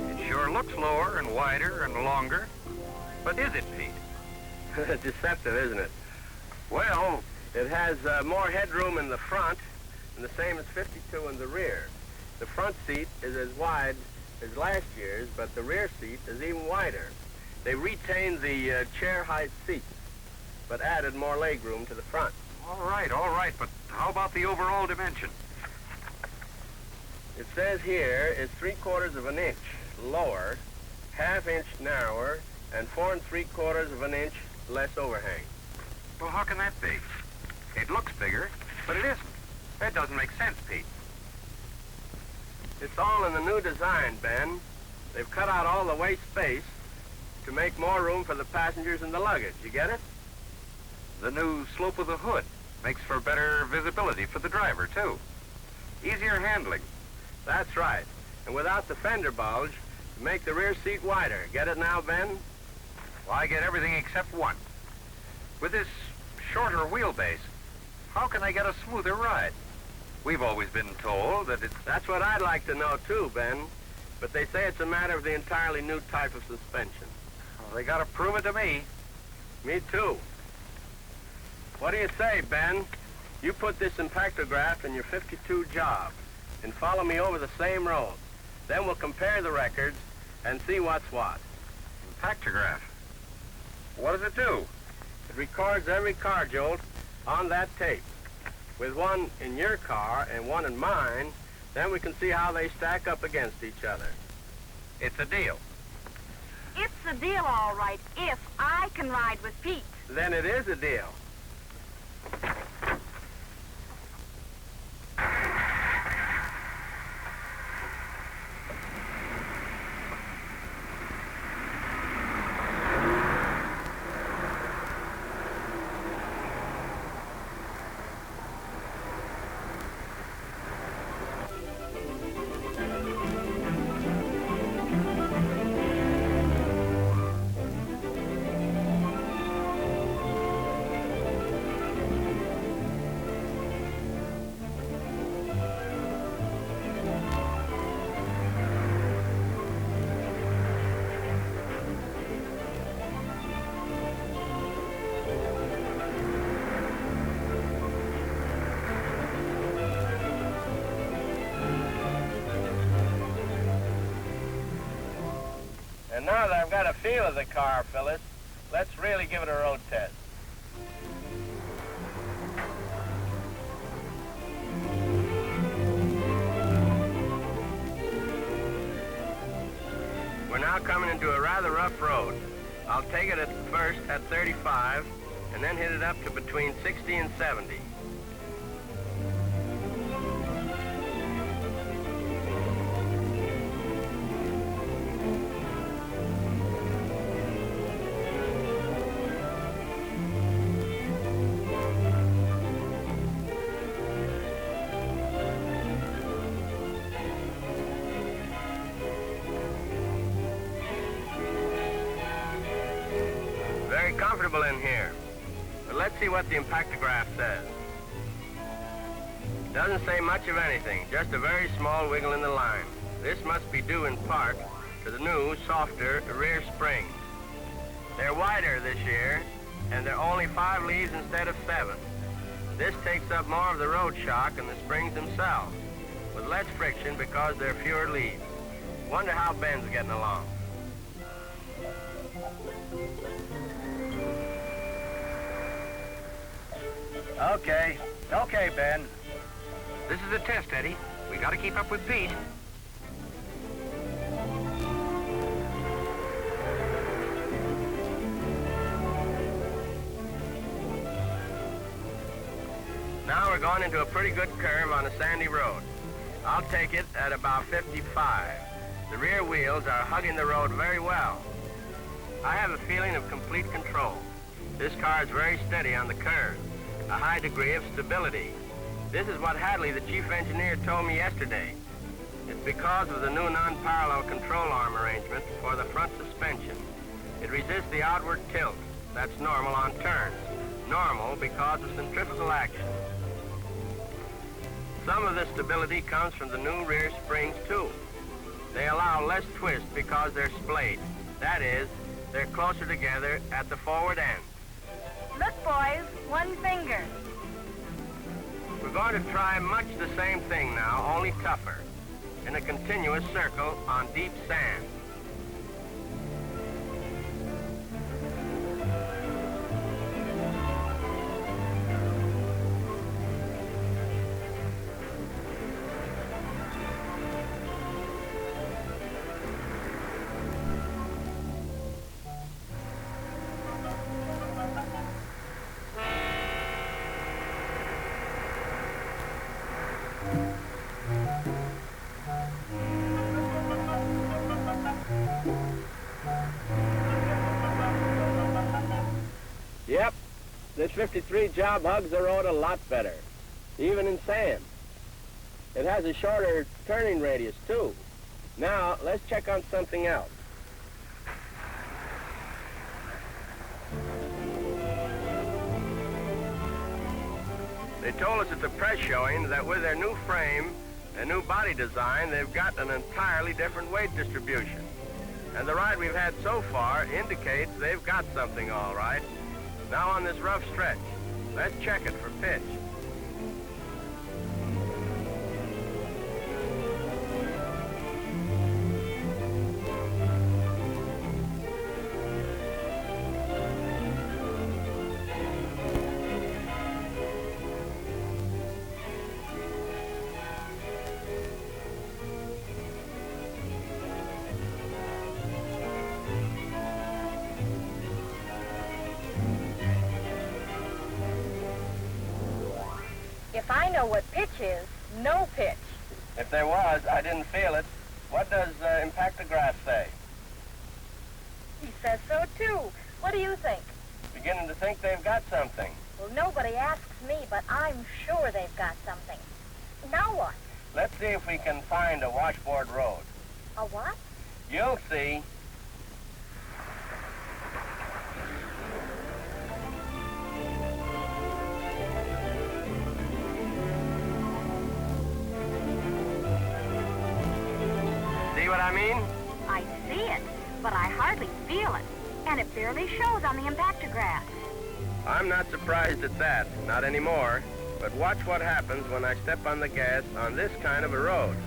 It sure looks lower and wider and longer, but is it, Pete? Deceptive, isn't it? Well, It has more headroom in the front, and the same as 52 in the rear. The front seat is as wide as last year's, but the rear seat is even wider. They retained the chair height seats, but added more legroom to the front. all right, but how about the overall dimension? It says here it's 3/4 of an inch lower, 1/2 inch narrower, and 4 3/4 of an inch less overhang. Well, how can that be? It looks bigger, but it isn't. That doesn't make sense, Pete. It's all in the new design, Ben. They've cut out all the waste space to make more room for the passengers and the luggage. You get it? The new slope of the hood makes for better visibility for the driver, too. Easier handling. That's right. And without the fender bulge, to make the rear seat wider. Get it now, Ben? Well, I get everything except one. With this shorter wheelbase, how can I get a smoother ride? We've always been told that it's... That's what I'd like to know, too, Ben. But they say it's a matter of the entirely new type of suspension. Well, they gotta prove it to me. Me, too. What do you say, Ben? You put this impactograph in your 52 job and follow me over the same road. Then we'll compare the records and see what's what. Impactograph. What does it do? It records every car jolt on that tape. With one in your car and one in mine, then we can see how they stack up against each other. It's a deal. It's a deal, all right, if I can ride with Pete. Then it is a deal. And now that I've got a feel of the car, Phyllis, let's really give it a road test. We're now coming into a rather rough road. I'll take it at first at 35, and then hit it up to between 60 and 70. Very comfortable in here. But let's see what the impactograph says. Doesn't say much of anything, just a very small wiggle in the line. This must be due in part to the new, softer rear springs. They're wider this year, and they're only 5 leaves instead of 7. This takes up more of the road shock and the springs themselves, with less friction because there are fewer leaves. Wonder how Ben's getting along. Okay, Ben. This is a test, Eddie. We gotta keep up with Pete. Now we're going into a pretty good curve on a sandy road. I'll take it at about 55. The rear wheels are hugging the road very well. I have a feeling of complete control. This car is very steady on the curves, a high degree of stability. This is what Hadley, the chief engineer, told me yesterday. It's because of the new non-parallel control arm arrangement for the front suspension. It resists the outward tilt. That's normal on turns. Normal because of centrifugal action. Some of the stability comes from the new rear springs, too. They allow less twist because they're splayed. That is, they're closer together at the forward end. Look, boys, one finger. We're going to try much the same thing now, only tougher, in a continuous circle on deep sand. Yep, this 53 job hugs the road a lot better, even in sand. It has a shorter turning radius, too. Now, let's check on something else. They told us at the press showing that with their new frame and new body design, they've got an entirely different weight distribution. And the ride we've had so far indicates they've got something all right. Now on this rough stretch, let's check it for pitch. If I know what pitch is, no pitch. If there was, I didn't feel it. What does impactograph say? He says so, too. What do you think? Beginning to think they've got something. Well, nobody asks me, but I'm sure they've got something. Now what? Let's see if we can find a washboard road. A what? You'll see. See what I mean? I see it, but I hardly feel it. And it barely shows on the impactograph. I'm not surprised at that, not anymore. But watch what happens when I step on the gas on this kind of a road.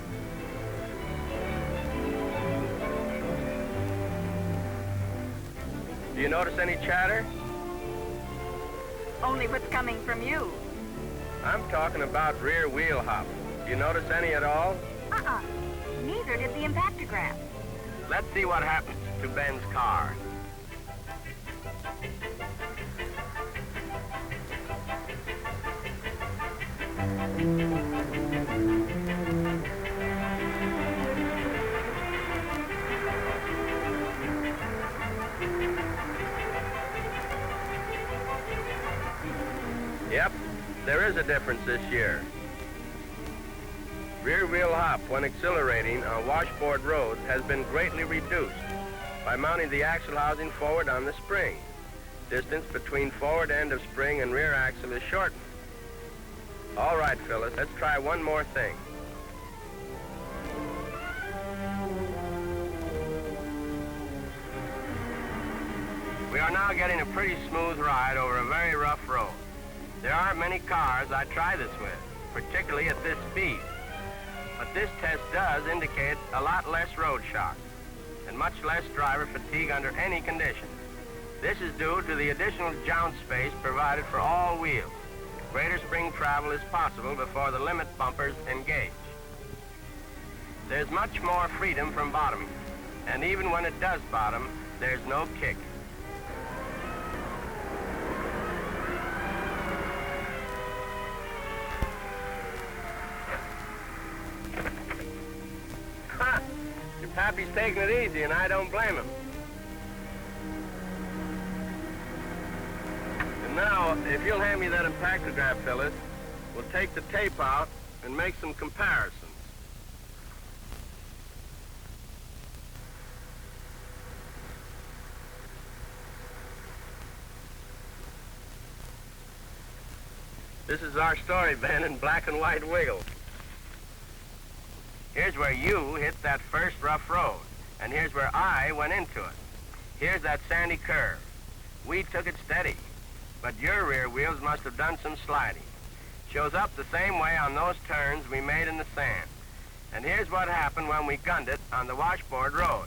Do you notice any chatter? Only what's coming from you. I'm talking about rear wheel hop. Do you notice any at all? Uh-uh. Neither did the impactograph. Let's see what happens to Ben's car. Yep, there is a difference this year. Rear wheel hop when accelerating on washboard roads has been greatly reduced by mounting the axle housing forward on the spring. Distance between forward end of spring and rear axle is shortened. All right, Phyllis, let's try one more thing. We are now getting a pretty smooth ride over a very rough road. There aren't many cars I'd try this with, particularly at this speed. But this test does indicate a lot less road shock and much less driver fatigue under any conditions. This is due to the additional jounce space provided for all wheels. Greater spring travel is possible before the limit bumpers engage. There's much more freedom from bottoming, and even when it does bottom, there's no kick. Ha! Your pappy's taking it easy, and I don't blame him. And now, if you'll hand me that impactograph, Phyllis, we'll take the tape out and make some comparisons. This is our story, Ben, in black and white wiggle. Here's where you hit that first rough road, and here's where I went into it. Here's that sandy curve. We took it steady, but your rear wheels must have done some sliding. Shows up the same way on those turns we made in the sand. And here's what happened when we gunned it on the washboard road.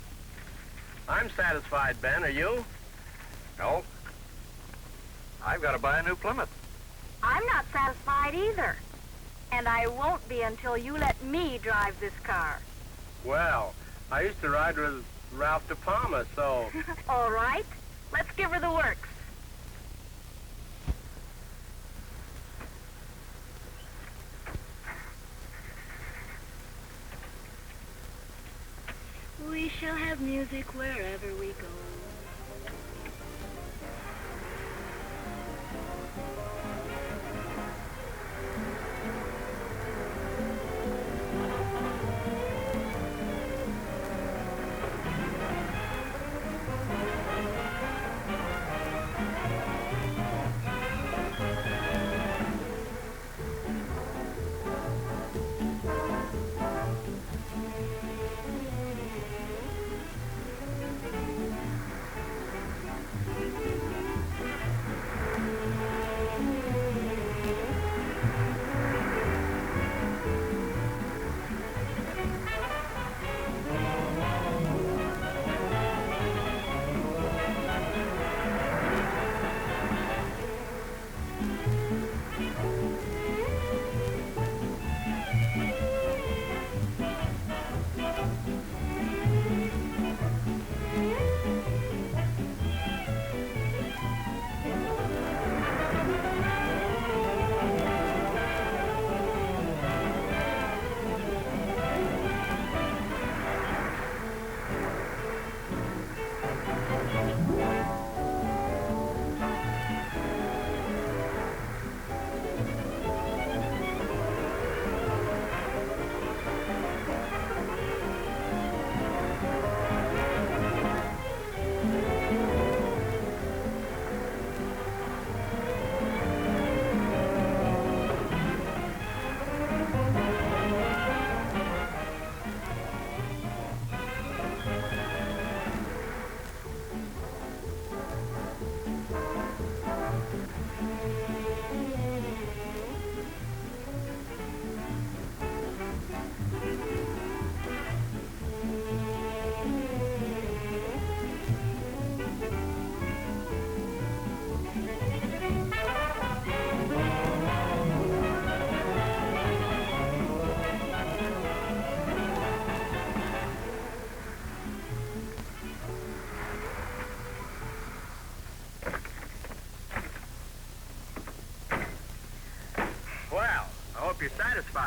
I'm satisfied, Ben. Are you? No. I've got to buy a new Plymouth. I'm not satisfied either. And I won't be until you let me drive this car. Well, I used to ride with Ralph De Palma, so... All right. Let's give her the works. We shall have music wherever we go.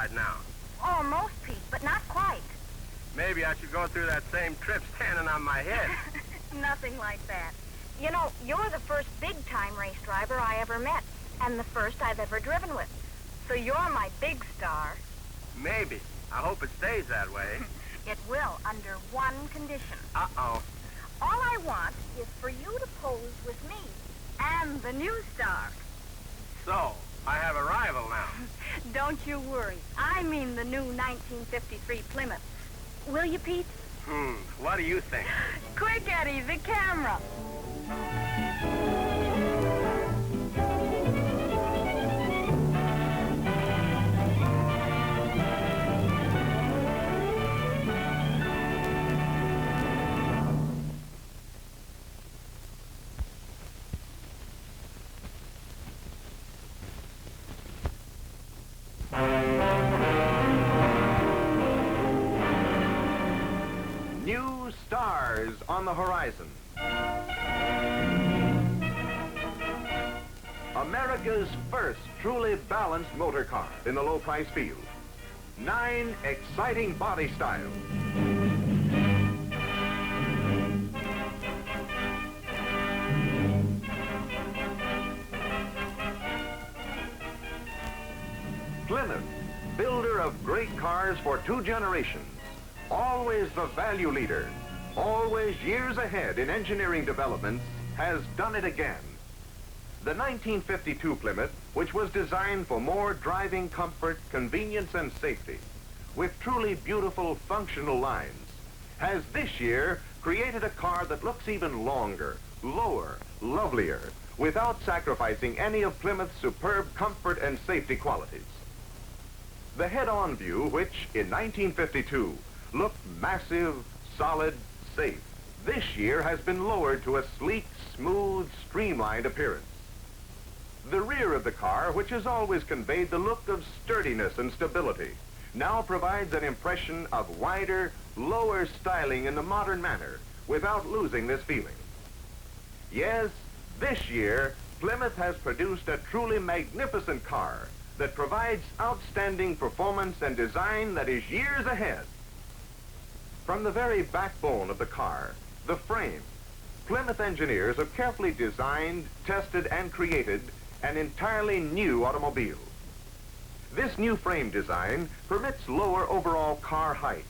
satisfied now? Almost, Pete, but not quite. Maybe I should go through that same trip standing on my head. Nothing like that. You know, you're the first big-time race driver I ever met, and the first I've ever driven with. So you're my big star. Maybe. I hope it stays that way. It will, under one condition. Uh-oh. All I want is for you to pose with me and the new star. So, I have a rival now. Don't you worry. I mean the new 1953 Plymouth. Will you, Pete? What do you think? Quick, Eddie, the camera. New stars on the horizon. America's first truly balanced motor car in the low-price field. 9 exciting body styles. Plymouth, builder of great cars for 2 generations. Always the value leader, always years ahead in engineering developments, has done it again. The 1952 Plymouth, which was designed for more driving comfort, convenience, and safety, with truly beautiful functional lines, has this year created a car that looks even longer, lower, lovelier, without sacrificing any of Plymouth's superb comfort and safety qualities. The head-on view, which in 1952 looked massive, solid, safe, this year has been lowered to a sleek, smooth, streamlined appearance. The rear of the car, which has always conveyed the look of sturdiness and stability, now provides an impression of wider, lower styling in the modern manner without losing this feeling. Yes, this year, Plymouth has produced a truly magnificent car that provides outstanding performance and design that is years ahead. From the very backbone of the car, the frame, Plymouth engineers have carefully designed, tested, and created an entirely new automobile. This new frame design permits lower overall car height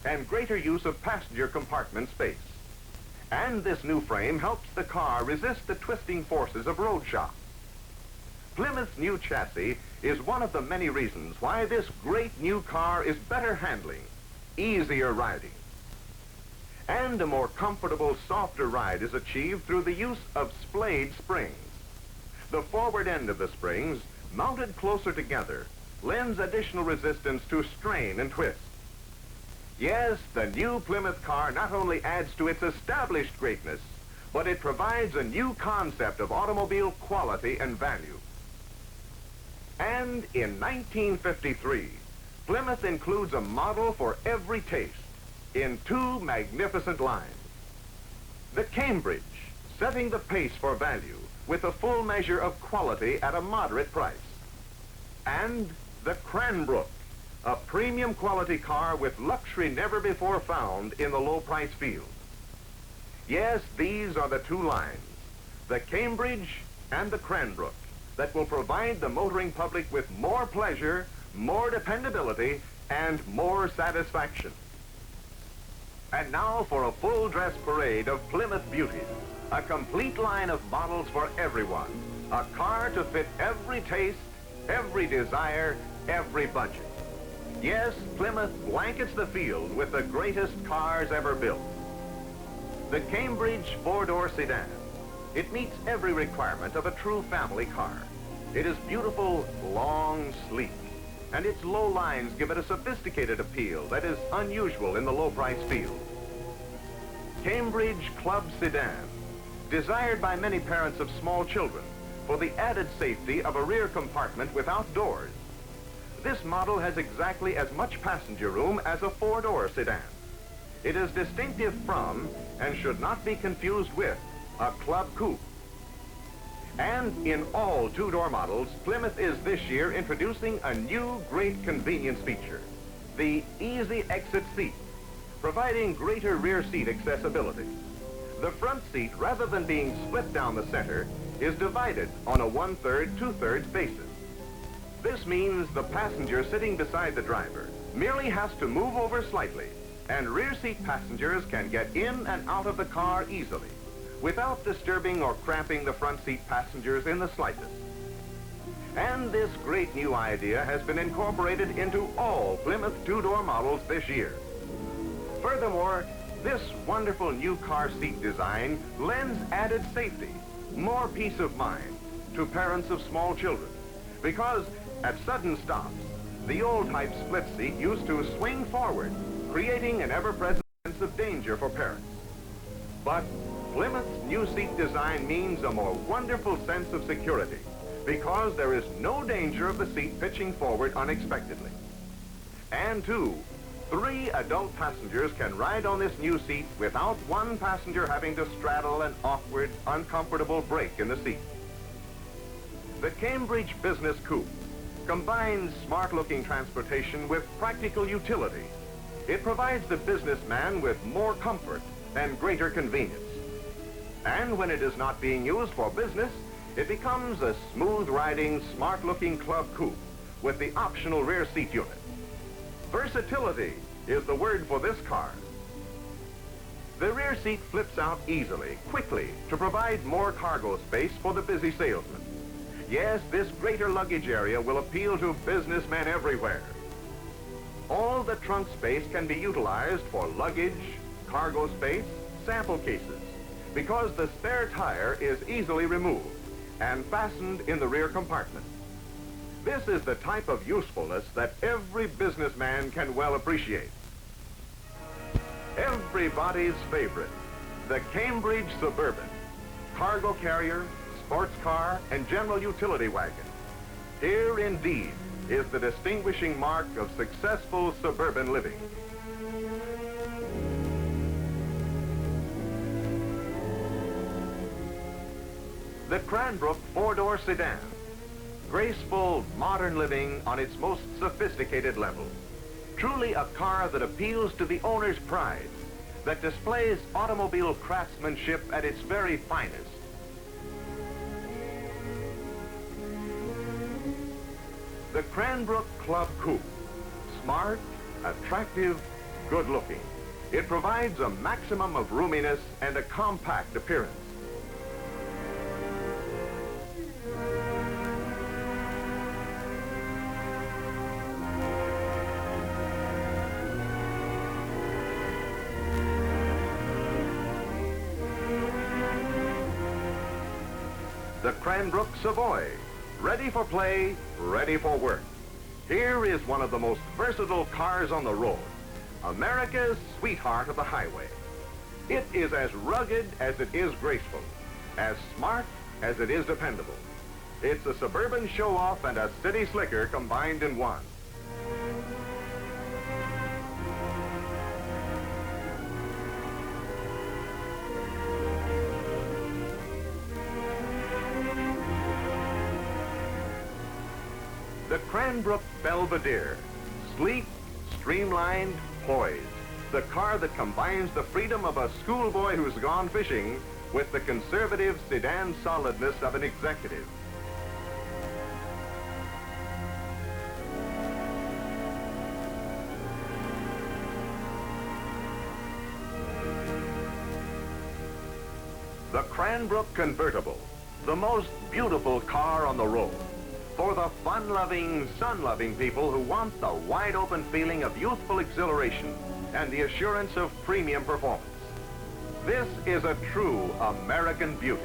and greater use of passenger compartment space. And this new frame helps the car resist the twisting forces of road shock. Plymouth's new chassis is one of the many reasons why this great new car is better handling, easier riding. And a more comfortable, softer ride is achieved through the use of splayed springs. The forward end of the springs, mounted closer together, lends additional resistance to strain and twist. Yes, the new Plymouth car not only adds to its established greatness, but it provides a new concept of automobile quality and value. And in 1953, Plymouth includes a model for every taste in 2 magnificent lines. The Cambridge, setting the pace for value with a full measure of quality at a moderate price. And the Cranbrook, a premium quality car with luxury never before found in the low price field. Yes, these are the 2 lines, the Cambridge and the Cranbrook, that will provide the motoring public with more pleasure, more dependability, and more satisfaction. And now for a full dress parade of Plymouth beauties, a complete line of models for everyone, a car to fit every taste, every desire, every budget. Yes, Plymouth blankets the field with the greatest cars ever built. The Cambridge 4-door sedan. It meets every requirement of a true family car. It is beautiful, long, sleek, and its low lines give it a sophisticated appeal that is unusual in the low-price field. Cambridge Club Sedan, desired by many parents of small children for the added safety of a rear compartment without doors. This model has exactly as much passenger room as a 4-door sedan. It is distinctive from, and should not be confused with, a Club Coupe. And in all two-door models, Plymouth is this year introducing a new great convenience feature, the Easy Exit Seat, providing greater rear seat accessibility. The front seat, rather than being split down the center, is divided on a 1/3, 2/3 basis. This means the passenger sitting beside the driver merely has to move over slightly, and rear seat passengers can get in and out of the car easily, without disturbing or cramping the front seat passengers in the slightest. And this great new idea has been incorporated into all Plymouth two-door models this year. Furthermore, this wonderful new car seat design lends added safety, more peace of mind to parents of small children, because at sudden stops, the old type split seat used to swing forward, creating an ever-present sense of danger for parents. But Plymouth's new seat design means a more wonderful sense of security, because there is no danger of the seat pitching forward unexpectedly. And two, 3 adult passengers can ride on this new seat without one passenger having to straddle an awkward, uncomfortable break in the seat. The Cambridge Business Coupe combines smart-looking transportation with practical utility. It provides the businessman with more comfort and greater convenience. And when it is not being used for business, it becomes a smooth-riding, smart-looking club coupe with the optional rear seat unit. Versatility is the word for this car. The rear seat flips out easily, quickly, to provide more cargo space for the busy salesman. Yes, this greater luggage area will appeal to businessmen everywhere. All the trunk space can be utilized for luggage, cargo space, sample cases, because the spare tire is easily removed and fastened in the rear compartment. This is the type of usefulness that every businessman can well appreciate. Everybody's favorite, the Cambridge Suburban, cargo carrier, sports car, and general utility wagon. Here, indeed, is the distinguishing mark of successful suburban living. The Cranbrook four-door sedan, graceful, modern living on its most sophisticated level. Truly a car that appeals to the owner's pride, that displays automobile craftsmanship at its very finest. The Cranbrook Club Coupe, smart, attractive, good-looking. It provides a maximum of roominess and a compact appearance. The Cranbrook Savoy, ready for play, ready for work. Here is one of the most versatile cars on the road, America's sweetheart of the highway. It is as rugged as it is graceful, as smart as it is dependable. It's a suburban show-off and a city slicker combined in one. The Cranbrook Belvedere, sleek, streamlined, poised. The car that combines the freedom of a schoolboy who's gone fishing with the conservative sedan solidness of an executive. The Cranbrook Convertible, the most beautiful car on the road. For the fun-loving, sun-loving people who want the wide-open feeling of youthful exhilaration and the assurance of premium performance. This is a true American beauty.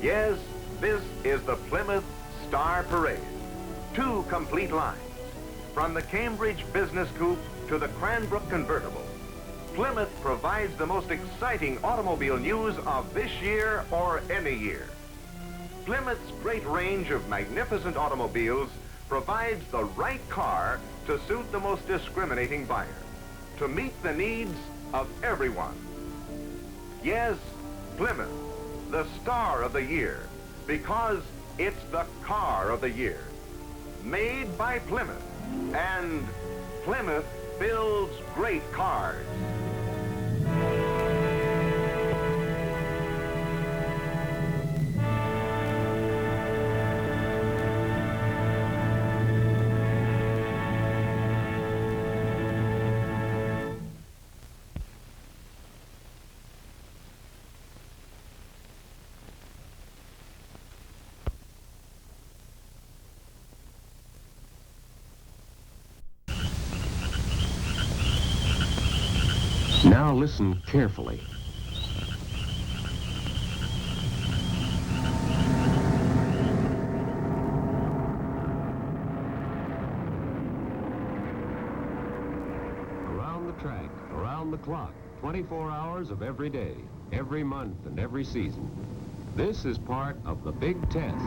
Yes, this is the Plymouth Star Parade. 2 complete lines. From the Cambridge Business Coupe to the Cranbrook Convertible, Plymouth provides the most exciting automobile news of this year or any year. Plymouth's great range of magnificent automobiles provides the right car to suit the most discriminating buyer, to meet the needs of everyone. Yes, Plymouth, the star of the year, because it's the car of the year. Made by Plymouth, and Plymouth builds great cars. Now listen carefully. Around the track, around the clock, 24 hours of every day, every month, and every season. This is part of the big test.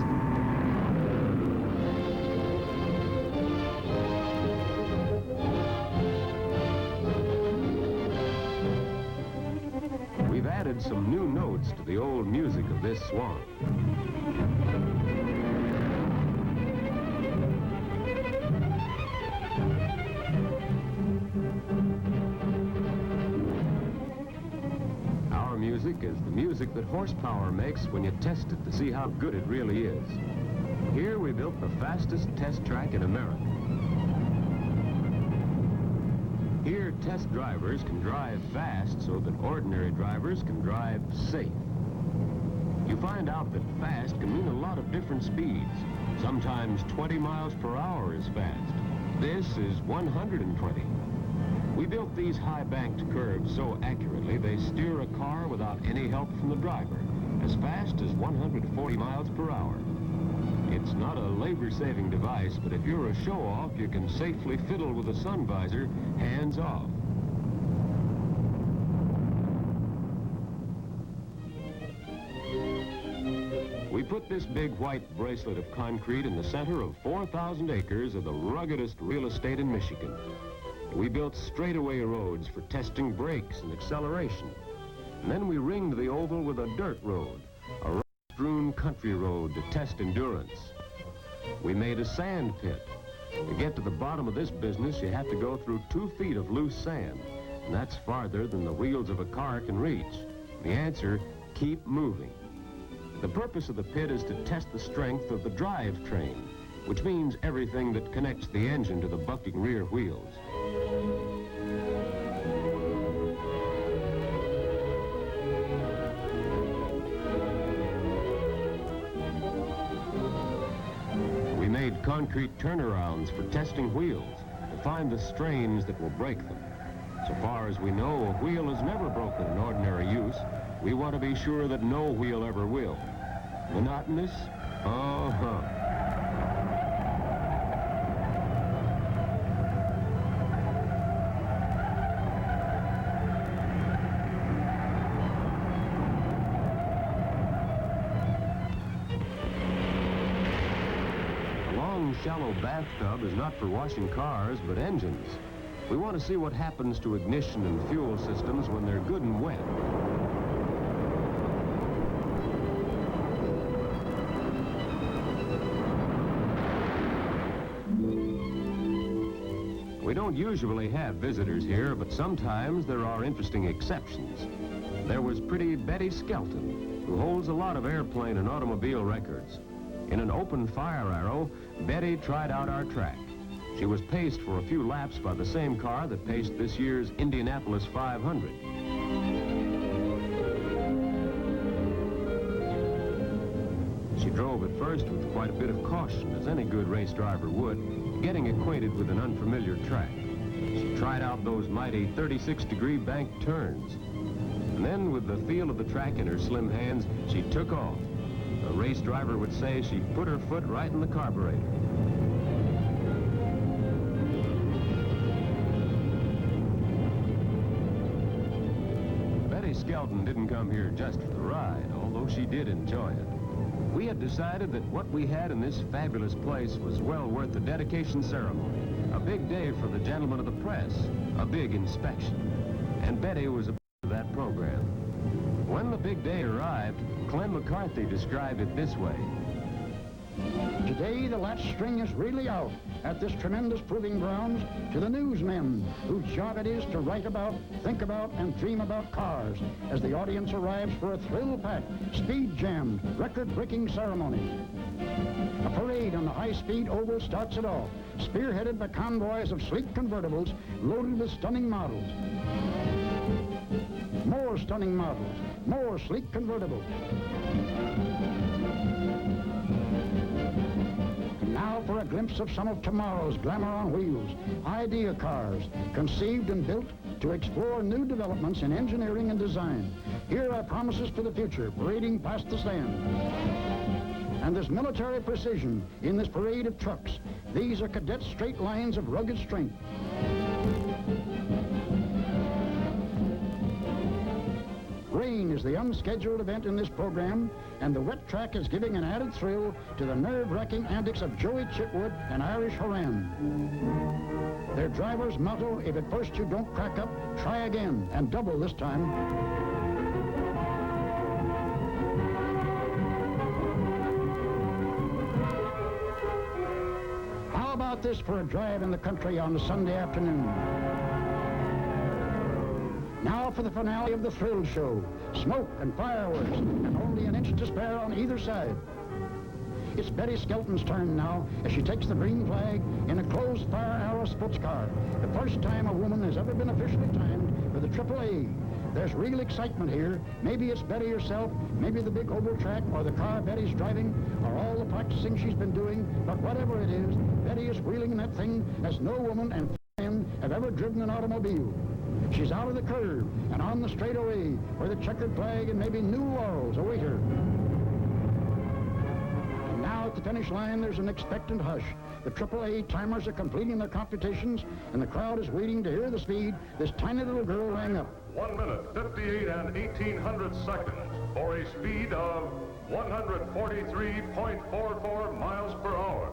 We've added some new notes to the old music of this swamp. Our music is the music that horsepower makes when you test it to see how good it really is. Here we built the fastest test track in America. Here, test drivers can drive fast so that ordinary drivers can drive safe. You find out that fast can mean a lot of different speeds. Sometimes 20 miles per hour is fast. This is 120. We built these high-banked curves so accurately they steer a car without any help from the driver, as fast as 140 miles per hour. It's not a labor-saving device, but if you're a show-off, you can safely fiddle with a sun visor, hands off. We put this big white bracelet of concrete in the center of 4,000 acres of the ruggedest real estate in Michigan. We built straightaway roads for testing brakes and acceleration. And then we ringed the oval with a dirt road, a rock-strewn country road to test endurance. We made a sand pit. To get to the bottom of this business, you have to go through 2 feet of loose sand, and that's farther than the wheels of a car can reach. The answer, keep moving. The purpose of the pit is to test the strength of the drivetrain, which means everything that connects the engine to the bucking rear wheels. We made concrete turnarounds for testing wheels to find the strains that will break them. So far as we know, a wheel has never broken in ordinary use. We want to be sure that no wheel ever will. Monotonous? Uh-huh. A long, shallow bathtub is not for washing cars, but engines. We want to see what happens to ignition and fuel systems when they're good and wet. We don't usually have visitors here, but sometimes there are interesting exceptions. There was pretty Betty Skelton, who holds a lot of airplane and automobile records. In an open fire arrow, Betty tried out our track. She was paced for a few laps by the same car that paced this year's Indianapolis 500. She drove at first with quite a bit of caution, as any good race driver would, getting acquainted with an unfamiliar track. She tried out those mighty 36-degree bank turns. And then, with the feel of the track in her slim hands, she took off. A race driver would say she put her foot right in the carburetor. Betty Skelton didn't come here just for the ride, although she did enjoy it. We had decided that what we had in this fabulous place was well worth the dedication ceremony. A big day for the gentlemen of the press, a big inspection. And Betty was a part of that program. When the big day arrived, Clem McCarthy described it this way. Today, the latch string is really out at this tremendous proving grounds to the newsmen whose job it is to write about, think about, and dream about cars as the audience arrives for a thrill-packed, speed-jammed, record-breaking ceremony. A parade on the high-speed oval starts it off, spearheaded by convoys of sleek convertibles loaded with stunning models. More stunning models, more sleek convertibles. Now for a glimpse of some of tomorrow's glamour on wheels, idea cars, conceived and built to explore new developments in engineering and design. Here are promises for the future, parading past the stand. And there's military precision in this parade of trucks. These are cadet straight lines of rugged strength. Rain is the unscheduled event in this program, and the wet track is giving an added thrill to the nerve-wracking antics of Joey Chitwood and Irish Horan. Their driver's motto, if at first you don't crack up, try again, and double this time. How about this for a drive in the country on a Sunday afternoon? Now for the finale of the thrill show. Smoke and fireworks, and only an inch to spare on either side. It's Betty Skelton's turn now as she takes the green flag in a closed fire arrow sports car. The first time a woman has ever been officially timed for the AAA. There's real excitement here. Maybe it's Betty herself, maybe the big oval track, or the car Betty's driving, or all the practicing she's been doing. But whatever it is, Betty is wheeling that thing as no woman and men have ever driven an automobile. She's out of the curve and on the straightaway where the checkered flag and maybe new laurels await her. And now at the finish line, there's an expectant hush. The AAA timers are completing their computations, and the crowd is waiting to hear the speed this tiny little girl rang up. 1 minute, 58 and 1800 seconds for a speed of 143.44 miles per hour.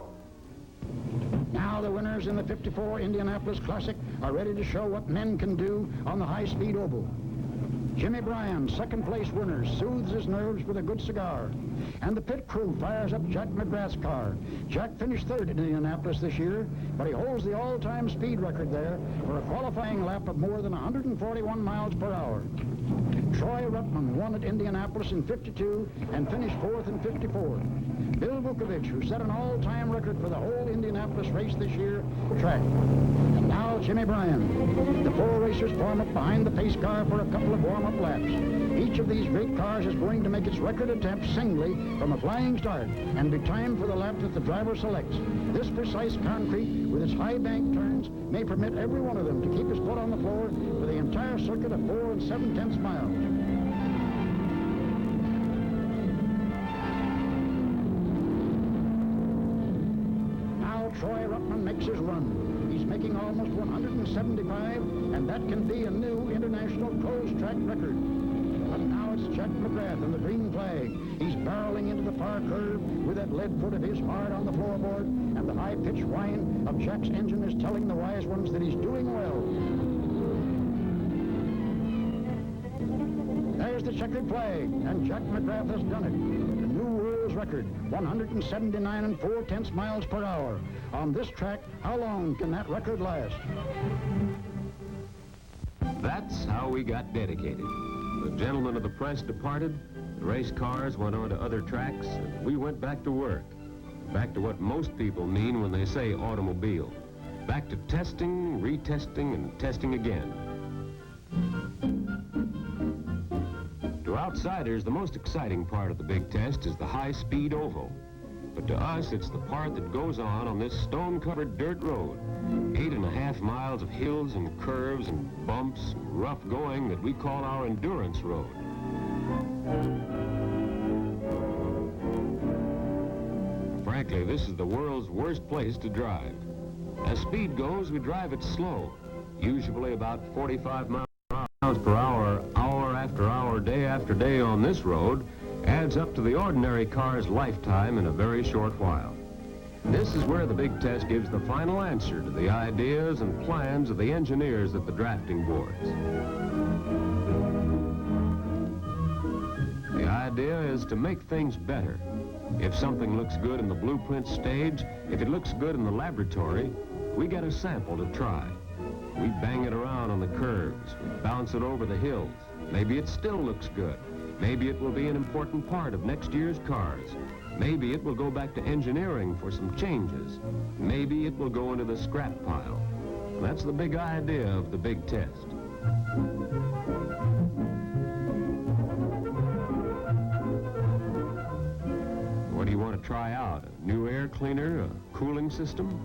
Now the winners in the 54 Indianapolis Classic are ready to show what men can do on the high-speed oval. Jimmy Bryan, second-place winner, soothes his nerves with a good cigar. And the pit crew fires up Jack McGrath's car. Jack finished third in Indianapolis this year, but he holds the all-time speed record there for a qualifying lap of more than 141 miles per hour. Troy Ruttman won at Indianapolis in 52 and finished fourth in 54. Bill Vukovich, who set an all-time record for the whole Indianapolis race this year, track. And now Jimmy Bryan. The four racers form up behind the pace car for a couple of warm-up laps. Each of these great cars is going to make its record attempt singly from a flying start and be timed for the lap that the driver selects. This precise concrete, with its high bank turns, may permit every one of them to keep his foot on the floor for the entire circuit of 4 7/10 miles. Troy Ruttman makes his run. He's making almost 175, and that can be a new international closed track record. But now it's Jack McGrath and the green flag. He's barreling into the far curve with that lead foot of his hard on the floorboard, and the high-pitched whine of Jack's engine is telling the wise ones that he's doing well. There's the checkered flag, and Jack McGrath has done it. The new world's record, 179 4/10 miles per hour. On this track, how long can that record last? That's how we got dedicated. The gentlemen of the press departed, the race cars went on to other tracks, and we went back to work. Back to what most people mean when they say automobile. Back to testing, retesting, and testing again. To outsiders, the most exciting part of the big test is the high-speed oval. But to us, it's the part that goes on this stone-covered dirt road. 8.5 miles of hills and curves and bumps and rough going that we call our endurance road. Frankly, this is the world's worst place to drive. As speed goes, we drive it slow, usually about 45 miles per hour, hour after hour, day after day on this road, adds up to the ordinary car's lifetime in a very short while. This is where the big test gives the final answer to the ideas and plans of the engineers at the drafting boards. The idea is to make things better. If something looks good in the blueprint stage, if it looks good in the laboratory, we get a sample to try. We bang it around on the curves, we bounce it over the hills. Maybe it still looks good. Maybe it will be an important part of next year's cars. Maybe it will go back to engineering for some changes. Maybe it will go into the scrap pile. That's the big idea of the big test. What do you want to try out? A new air cleaner, a cooling system?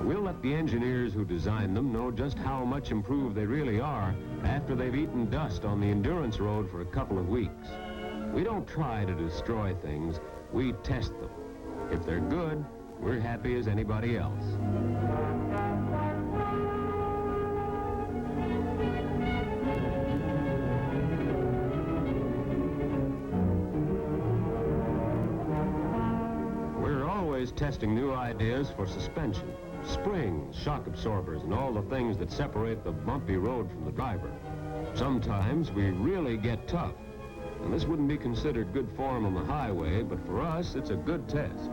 We'll let the engineers who design them know just how much improved they really are after they've eaten dust on the endurance road for a couple of weeks. We don't try to destroy things, we test them. If they're good, we're happy as anybody else. We're always testing new ideas for suspension, springs, shock absorbers, and all the things that separate the bumpy road from the driver. Sometimes we really get tough, and this wouldn't be considered good form on the highway, but for us, it's a good test.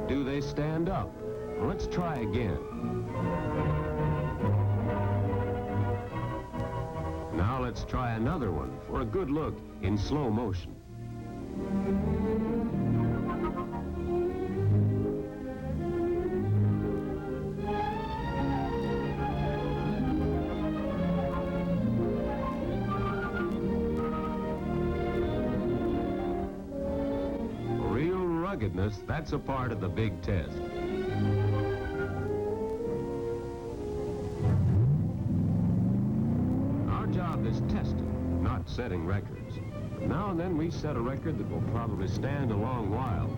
Do they stand up? Well, let's try again. Now let's try another one for a good look in slow motion. Ruggedness, that's a part of the big test. Our job is testing, not setting records. Now and then we set a record that will probably stand a long while.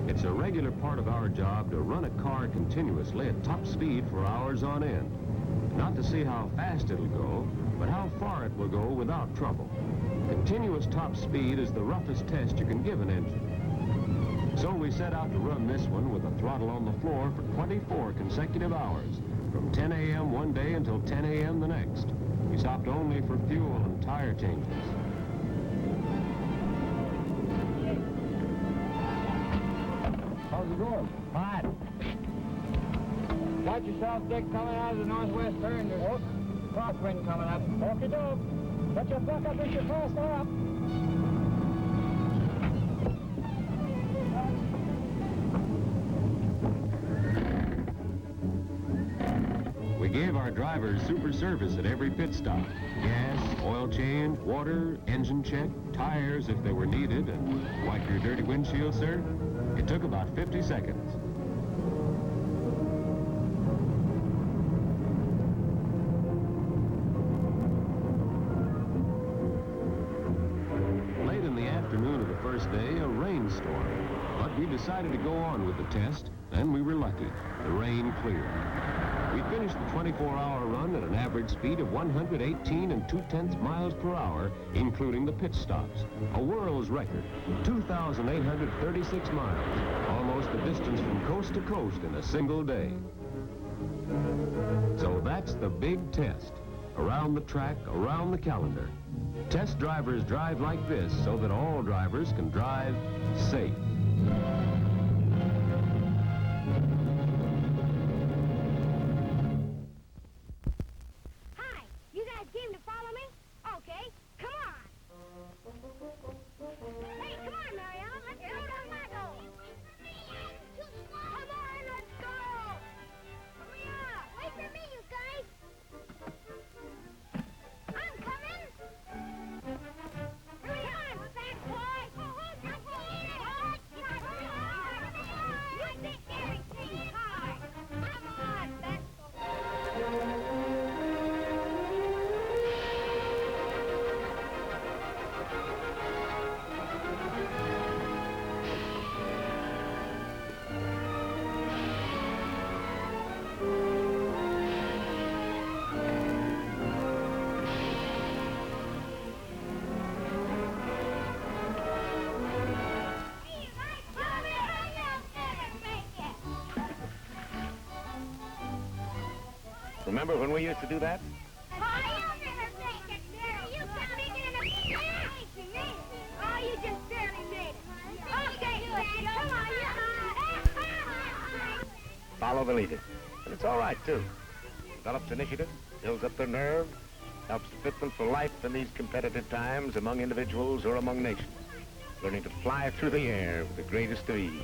It's a regular part of our job to run a car continuously at top speed for hours on end. Not to see how fast it'll go, but how far it will go without trouble. Continuous top speed is the roughest test you can give an engine. So we set out to run this one with the throttle on the floor for 24 consecutive hours, from 10 a.m. one day until 10 a.m. the next. We stopped only for fuel and tire changes. How's it going? Fine. Watch yourself, Dick, coming out of the northwest turn. There's a crosswind coming up. Okie doke. Put your buck up as you fast up. We gave our drivers super service at every pit stop. Gas, oil change, water, engine check, tires if they were needed, and wipe your dirty windshield, sir. It took about 50 seconds. Late in the afternoon of the first day, a rainstorm. But we decided to go on with the test, and we were lucky. The rain cleared. We finished the 24-hour run at an average speed of 118 2/10 miles per hour, including the pit stops. A world's record, 2,836 miles, almost the distance from coast to coast in a single day. So that's the big test. Around the track, around the calendar. Test drivers drive like this so that all drivers can drive safe. Remember when we used to do that? Follow the leader. And it's all right, too. Develops initiative, builds up their nerve, helps fit them for life in these competitive times among individuals or among nations, learning to fly through the air with the greatest of ease.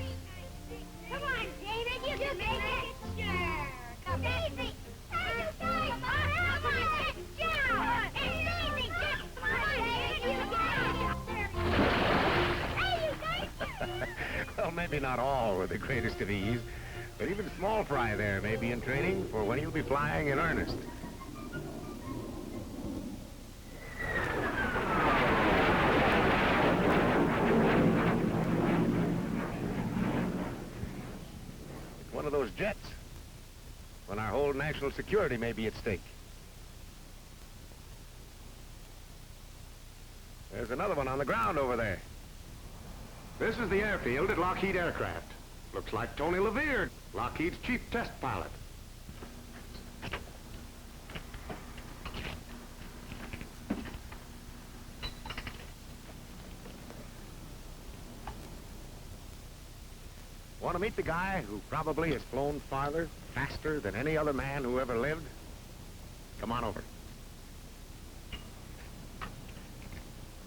Come on, David, you can make it. Sure. Come easy. Come on, it's down. It's easy. Come on, David, you can. Well, maybe not all with the greatest of ease, but even small fry there may be in training for when you'll be flying in earnest. It's one of those jets when our whole national security may be at stake. There's another one on the ground over there. This is the airfield at Lockheed Aircraft. Looks like Tony Levere, Lockheed's chief test pilot. Want to meet the guy who probably has flown farther, faster than any other man who ever lived? Come on over.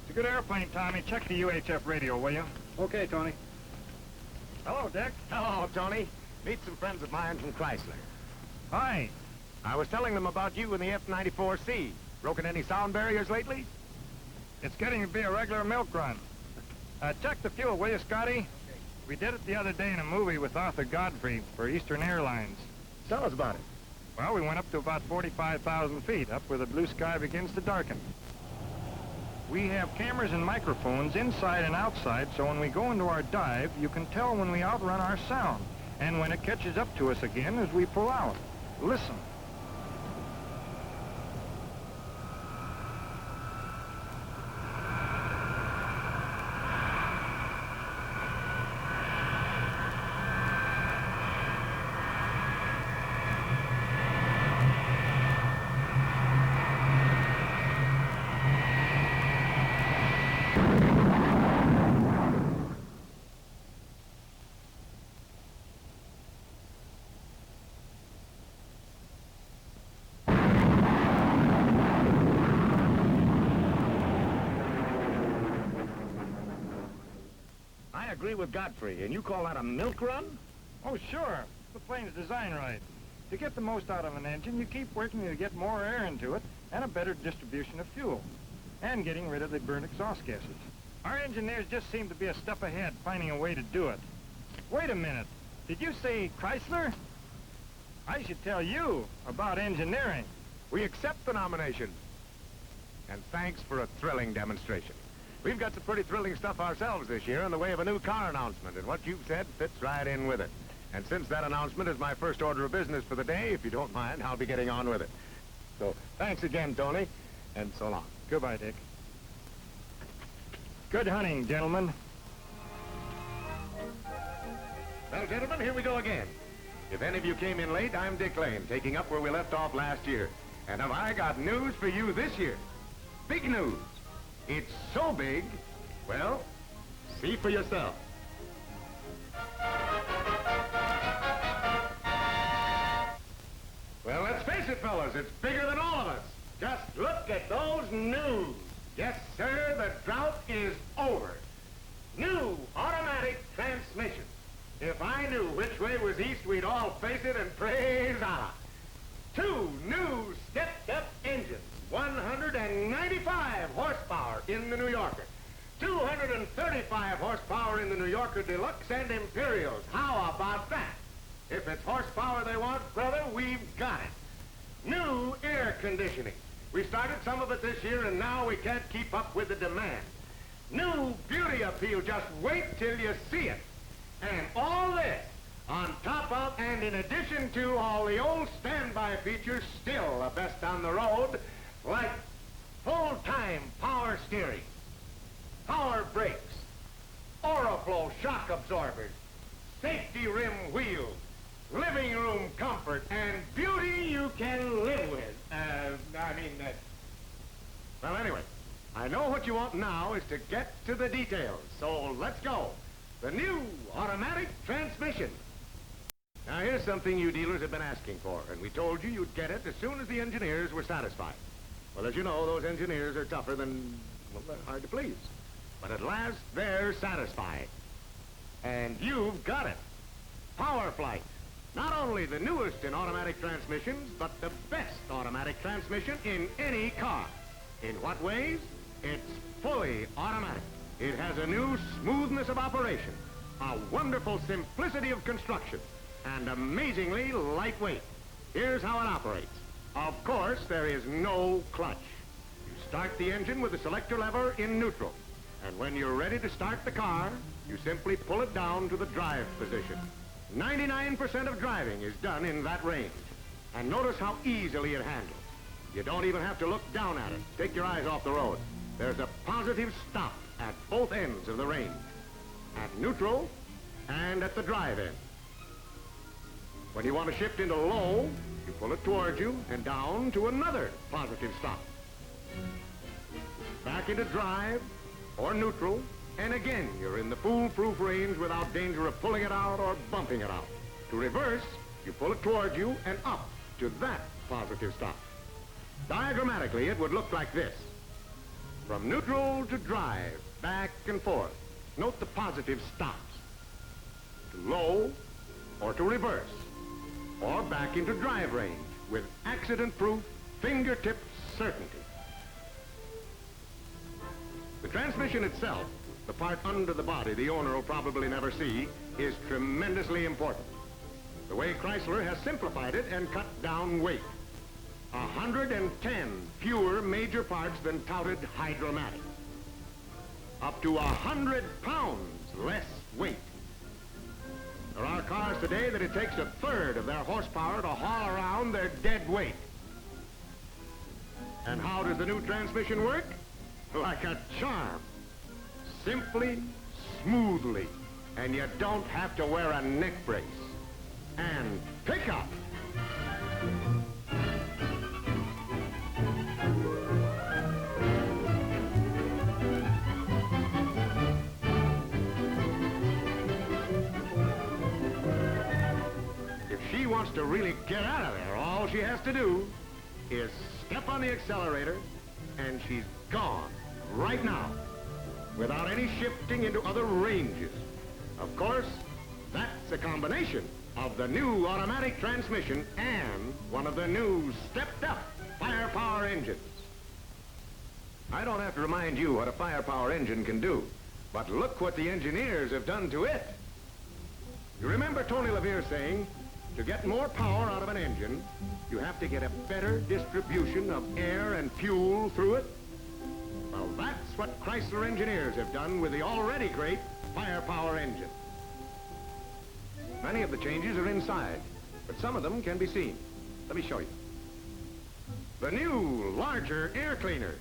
It's a good airplane, Tommy. Check the UHF radio, will you? Okay, Tony. Hello, Dick. Hello, Tony. Meet some friends of mine from Chrysler. Hi. I was telling them about you and the F-94C. Broken any sound barriers lately? It's getting to be a regular milk run. Check the fuel, will you, Scotty? We did it the other day in a movie with Arthur Godfrey for Eastern Airlines. Tell us about it. Well, we went up to about 45,000 feet, up where the blue sky begins to darken. We have cameras and microphones inside and outside, so when we go into our dive, you can tell when we outrun our sound, and when it catches up to us again as we pull out. Listen. I agree with Godfrey, and you call that a milk run? Oh, sure. The plane's designed right. To get the most out of an engine, you keep working to get more air into it and a better distribution of fuel, and getting rid of the burnt exhaust gases. Our engineers just seem to be a step ahead, finding a way to do it. Wait a minute. Did you say Chrysler? I should tell you about engineering. We accept the nomination. And thanks for a thrilling demonstration. We've got some pretty thrilling stuff ourselves this year in the way of a new car announcement, and what you've said fits right in with it. And since that announcement is my first order of business for the day, if you don't mind, I'll be getting on with it. So, thanks again, Tony, and so long. Goodbye, Dick. Good hunting, gentlemen. Well, gentlemen, here we go again. If any of you came in late, I'm Dick Lane, taking up where we left off last year. And have I got news for you this year? Big news. It's so big, well, see for yourself. Well, let's face it, fellas, it's bigger than all of us. Just look at those news. Yes, sir, the drought is over. New automatic transmission. If I knew which way was east, we'd all face it and praise Allah. 2 new stepped-up engines. 195 horsepower in the New Yorker. 235 horsepower in the New Yorker Deluxe and Imperials. How about that? If it's horsepower they want, brother, we've got it. New air conditioning. We started some of it this year, and now we can't keep up with the demand. New beauty appeal. Just wait till you see it. And all this on top of and in addition to all the old standby features, still the best on the road, like full-time power steering, power brakes, Oroflow shock absorbers, safety rim wheels, living room comfort, and beauty you can live with. Well, anyway, I know what you want now is to get to the details, so let's go. The new automatic transmission. Now, here's something you dealers have been asking for, and we told you you'd get it as soon as the engineers were satisfied. Well, as you know, those engineers are tougher than, well, they're hard to please. But at last, they're satisfied. And you've got it. Power Flight. Not only the newest in automatic transmissions, but the best automatic transmission in any car. In what ways? It's fully automatic. It has a new smoothness of operation, a wonderful simplicity of construction, and amazingly lightweight. Here's how it operates. Of course, there is no clutch. You start the engine with the selector lever in neutral. And when you're ready to start the car, you simply pull it down to the drive position. 99% of driving is done in that range. And notice how easily it handles. You don't even have to look down at it. Take your eyes off the road. There's a positive stop at both ends of the range. At neutral and at the drive end. When you want to shift into low, you pull it towards you and down to another positive stop. Back into drive or neutral, and again you're in the foolproof range without danger of pulling it out or bumping it out. To reverse, you pull it towards you and up to that positive stop. Diagrammatically, it would look like this. From neutral to drive, back and forth. Note the positive stops. To low or to reverse, or back into drive range with accident-proof, fingertip certainty. The transmission itself, the part under the body the owner will probably never see, is tremendously important. The way Chrysler has simplified it and cut down weight. 110 fewer major parts than touted Hydromatic. Up to 100 pounds less weight. There are cars today that it takes a third of their horsepower to haul around their dead weight. And how does the new transmission work? Like a charm. Simply, smoothly, and you don't have to wear a neck brace. And pick up. If she wants to really get out of there, all she has to do is step on the accelerator, and she's gone right now, without any shifting into other ranges. Of course, that's a combination of the new automatic transmission and one of the new stepped-up firepower engines. I don't have to remind you what a firepower engine can do, but look what the engineers have done to it. You remember Tony LeVere saying, to get more power out of an engine, you have to get a better distribution of air and fuel through it? Well, that's what Chrysler engineers have done with the already great firepower engine. Many of the changes are inside, but some of them can be seen. Let me show you. The new, larger air cleaner.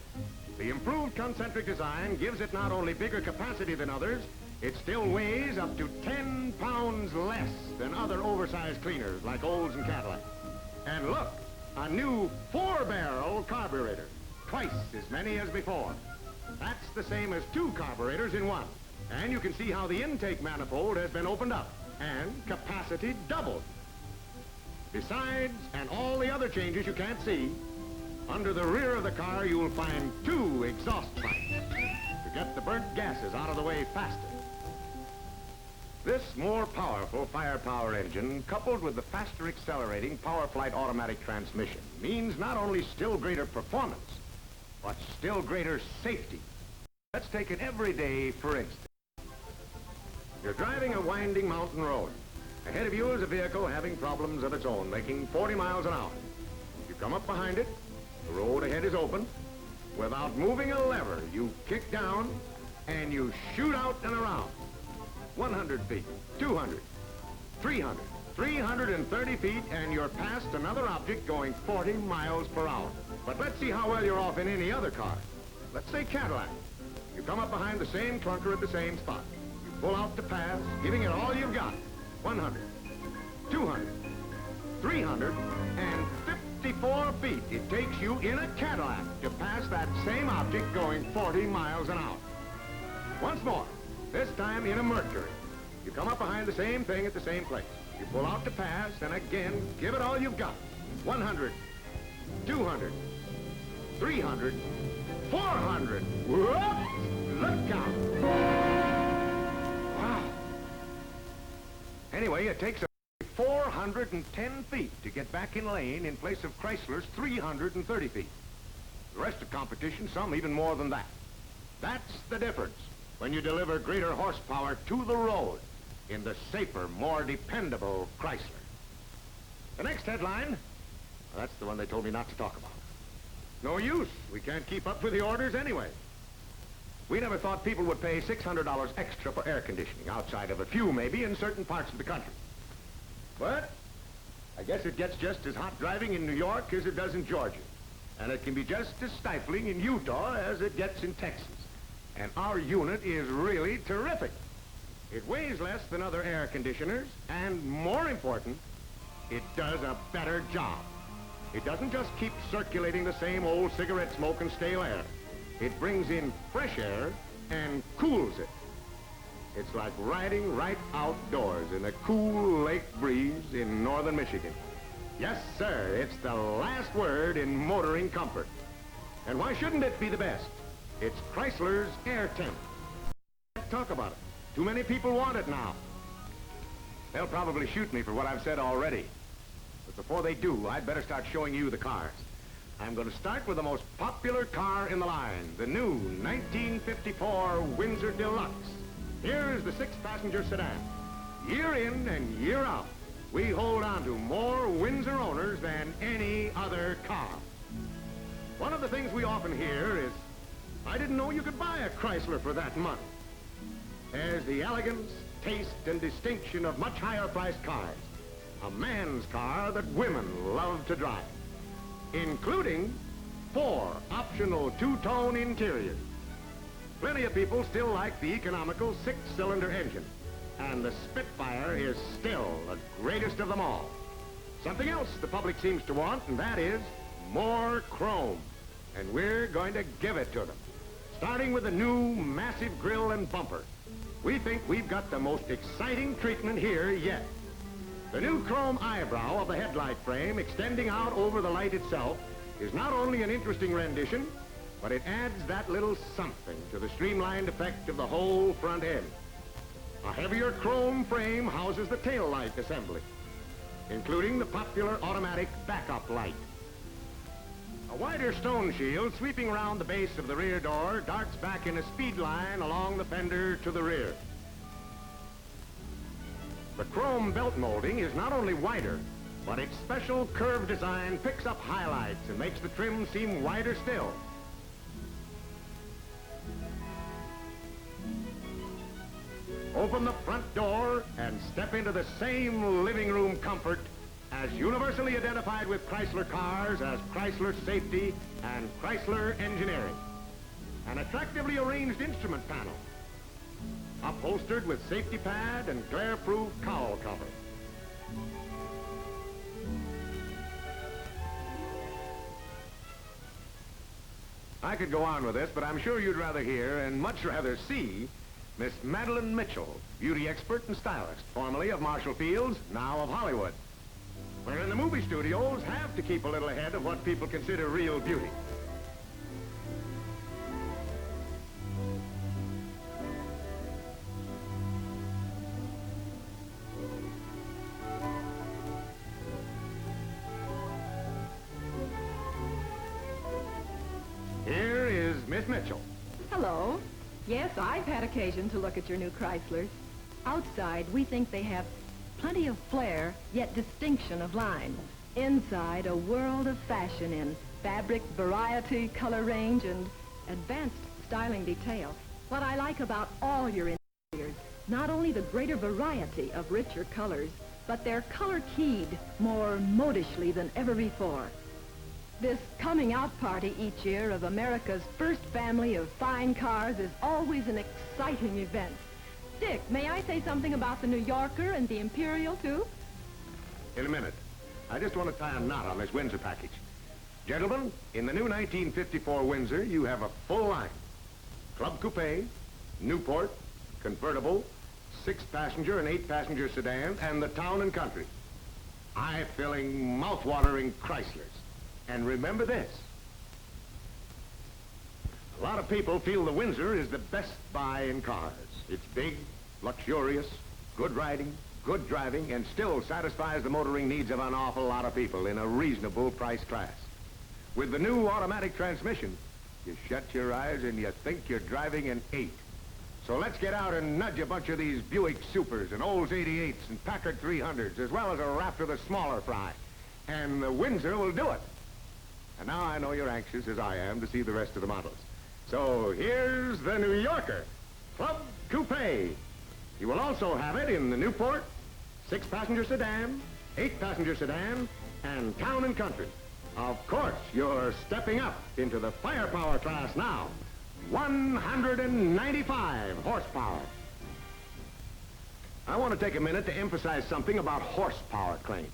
The improved concentric design gives it not only bigger capacity than others, it still weighs up to 10 pounds less than other oversized cleaners like Olds and Cadillac. And look, a new 4-barrel carburetor, twice as many as before. That's the same as 2 carburetors in one. And you can see how the intake manifold has been opened up and capacity doubled. Besides, and all the other changes you can't see, under the rear of the car you'll find 2 exhaust pipes to get the burnt gases out of the way faster. This more powerful firepower engine, coupled with the faster accelerating Power Flight automatic transmission, means not only still greater performance, but still greater safety. Let's take an everyday for instance. You're driving a winding mountain road. Ahead of you is a vehicle having problems of its own, making 40 miles an hour. You come up behind it, the road ahead is open. Without moving a lever, you kick down and you shoot out and around. 100 feet, 200, 300, 330 feet, and you're past another object going 40 miles per hour. But let's see how well you're off in any other car. Let's say Cadillac. You come up behind the same clunker at the same spot. You pull out to pass, giving it all you've got. 100, 200, 354 feet it takes you in a Cadillac to pass that same object going 40 miles an hour. Once more, this time in a Mercury. You come up behind the same thing at the same place. You pull out to pass, and again, give it all you've got. 100, 200, 300, 400. Whoops! Look out! Wow. Anyway, it takes 410 feet to get back in lane in place of Chrysler's 330 feet. The rest of competition, some even more than that. That's the difference when you deliver greater horsepower to the road in the safer, more dependable Chrysler. The next headline, well, that's the one they told me not to talk about. No use. We can't keep up with the orders anyway. We never thought people would pay $600 extra for air conditioning, outside of a few maybe in certain parts of the country. But I guess it gets just as hot driving in New York as it does in Georgia. And it can be just as stifling in Utah as it gets in Texas. And our unit is really terrific. It weighs less than other air conditioners, and more important, it does a better job. It doesn't just keep circulating the same old cigarette smoke and stale air. It brings in fresh air and cools it. It's like riding right outdoors in a cool lake breeze in northern Michigan. Yes, sir, it's the last word in motoring comfort. And why shouldn't it be the best? It's Chrysler's Air Temp. Talk about it. Too many people want it now. They'll probably shoot me for what I've said already. But before they do, I'd better start showing you the cars. I'm going to start with the most popular car in the line, the new 1954 Windsor Deluxe. Here's the 6-passenger sedan. Year in and year out, we hold on to more Windsor owners than any other car. One of the things we often hear is, I didn't know you could buy a Chrysler for that money. There's the elegance, taste, and distinction of much higher-priced cars. A man's car that women love to drive, including 4 optional 2-tone interiors. Plenty of people still like the economical 6-cylinder engine, and the Spitfire is still the greatest of them all. Something else the public seems to want, and that is more chrome. And we're going to give it to them, starting with the new massive grille and bumper. We think we've got the most exciting treatment here yet. The new chrome eyebrow of the headlight frame extending out over the light itself is not only an interesting rendition, but it adds that little something to the streamlined effect of the whole front end. A heavier chrome frame houses the tail light assembly, including the popular automatic backup light. A wider stone shield sweeping around the base of the rear door darts back in a speed line along the fender to the rear. The chrome belt molding is not only wider, but its special curved design picks up highlights and makes the trim seem wider still. Open the front door and step into the same living room comfort as universally identified with Chrysler cars as Chrysler Safety and Chrysler Engineering. An attractively arranged instrument panel, upholstered with safety pad and glare-proof cowl cover. I could go on with this, but I'm sure you'd rather hear and much rather see Miss Madeline Mitchell, beauty expert and stylist, formerly of Marshall Fields, now of Hollywood. Where in the movie studios have to keep a little ahead of what people consider real beauty. Here is Miss Mitchell. Hello. Yes, I've had occasion to look at your new Chryslers. Outside, we think they have plenty of flair, yet distinction of line. Inside, a world of fashion in fabric, variety, color range, and advanced styling detail. What I like about all your interiors, not only the greater variety of richer colors, but they're color-keyed more modishly than ever before. This coming out party each year of America's first family of fine cars is always an exciting event. Dick, may I say something about the New Yorker and the Imperial, too? In a minute. I just want to tie a knot on this Windsor package. Gentlemen, in the new 1954 Windsor, you have a full line. Club Coupe, Newport, convertible, 6-passenger and 8-passenger sedans, and the town and country. Eye-filling, mouth-watering Chryslers. And remember this. A lot of people feel the Windsor is the best buy in cars. It's big, luxurious, good riding, good driving, and still satisfies the motoring needs of an awful lot of people in a reasonable price class. With the new automatic transmission, you shut your eyes and you think you're driving an 8. So let's get out and nudge a bunch of these Buick Supers and Olds 88s and Packard 300s, as well as a raft of the smaller fry. And the Windsor will do it. And now I know you're anxious, as I am, to see the rest of the models. So here's the New Yorker, Club Coupe. You will also have it in the Newport, 6-passenger sedan, 8-passenger sedan, and town and country. Of course, you're stepping up into the firepower class now. 195 horsepower. I want to take a minute to emphasize something about horsepower claims.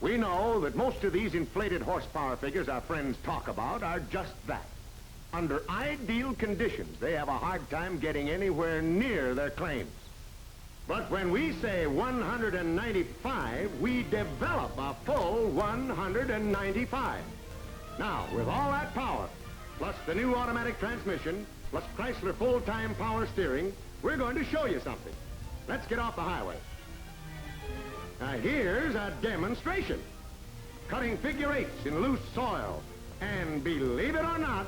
We know that most of these inflated horsepower figures our friends talk about are just that. Under ideal conditions, they have a hard time getting anywhere near their claims. But when we say 195, we develop a full 195. Now, with all that power, plus the new automatic transmission, plus Chrysler full-time power steering, we're going to show you something. Let's get off the highway. Now, here's a demonstration. Cutting figure 8s in loose soil. And believe it or not,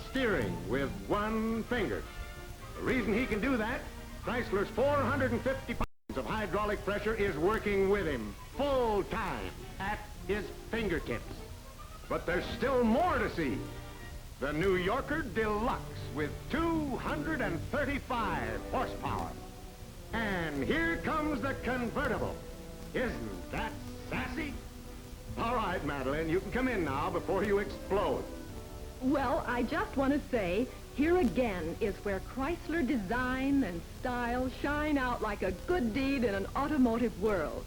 steering with one finger. The reason he can do that, Chrysler's 450 pounds of hydraulic pressure is working with him full time at his fingertips. But there's still more to see. The New Yorker Deluxe with 235 horsepower. And here comes the convertible. Isn't that sassy? All right, Madeline, you can come in now before you explode. Well, I just want to say, here again is where Chrysler design and style shine out like a good deed in an automotive world.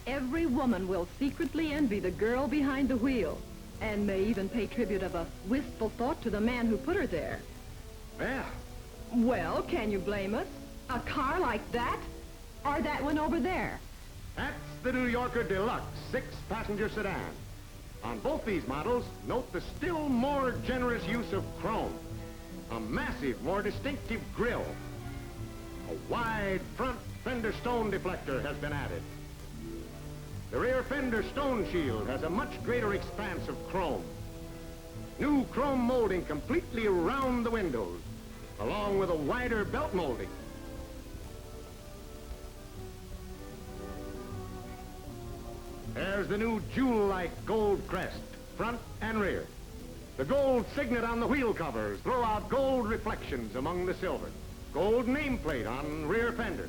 Every woman will secretly envy the girl behind the wheel, and may even pay tribute of a wistful thought to the man who put her there. Yeah. Well, can you blame us? A car like that? Or that one over there? That's the New Yorker Deluxe 6-passenger sedan. On both these models, note the still more generous use of chrome. A massive, more distinctive grille. A wide front fender stone deflector has been added. The rear fender stone shield has a much greater expanse of chrome. New chrome molding completely around the windows, along with a wider belt molding. There's the new jewel-like gold crest, front and rear. The gold signet on the wheel covers throw out gold reflections among the silver. Gold nameplate on rear fender.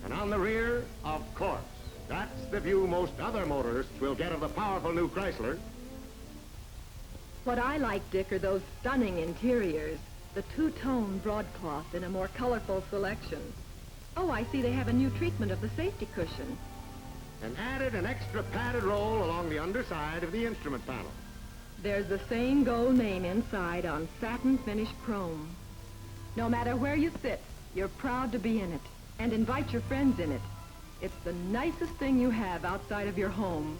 And on the rear, of course, that's the view most other motorists will get of the powerful new Chrysler. What I like, Dick, are those stunning interiors. The two-tone broadcloth in a more colorful selection. Oh, I see they have a new treatment of the safety cushion. And added an extra padded roll along the underside of the instrument panel. There's the same gold name inside on satin finished chrome. No matter where you sit, you're proud to be in it and invite your friends in it. It's the nicest thing you have outside of your home.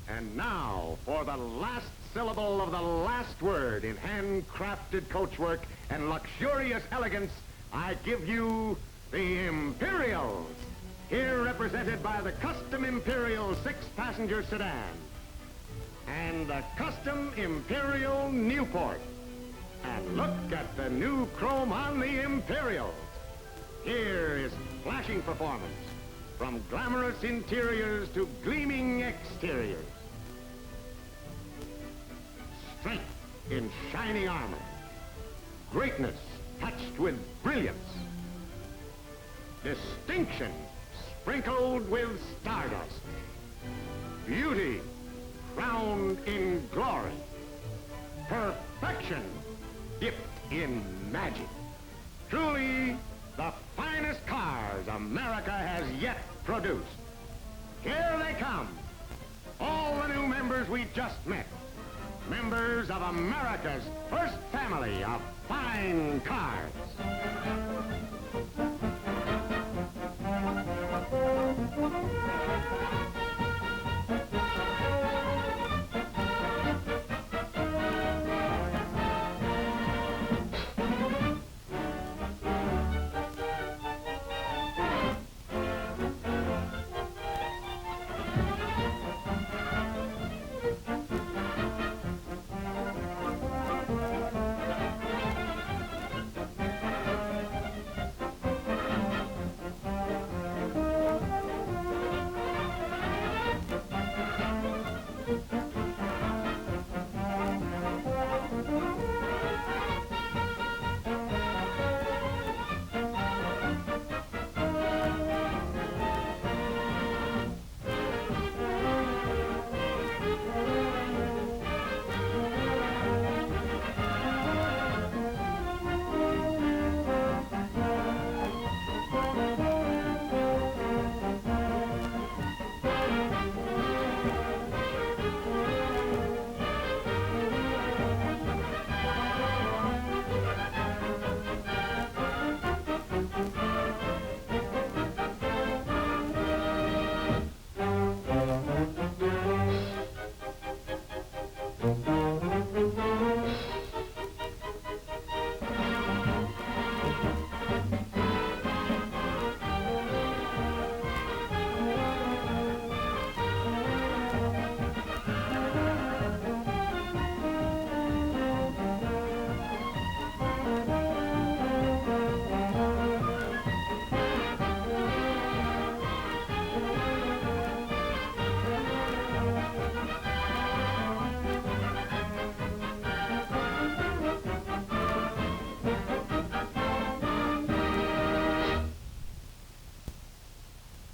And now, for the last syllable of the last word in handcrafted coachwork and luxurious elegance, I give you the Imperials, here represented by the Custom Imperial 6-passenger sedan and the Custom Imperial Newport. And look at the new chrome on the Imperials. Here is flashing performance, from glamorous interiors to gleaming exteriors. Strength in shining armor. Greatness touched with brilliance. Distinction sprinkled with stardust. Beauty crowned in glory. Perfection dipped in magic. Truly, the finest cars of America has yet produced. Here they come. All the new members we just met. Members of America's first family of fine cars.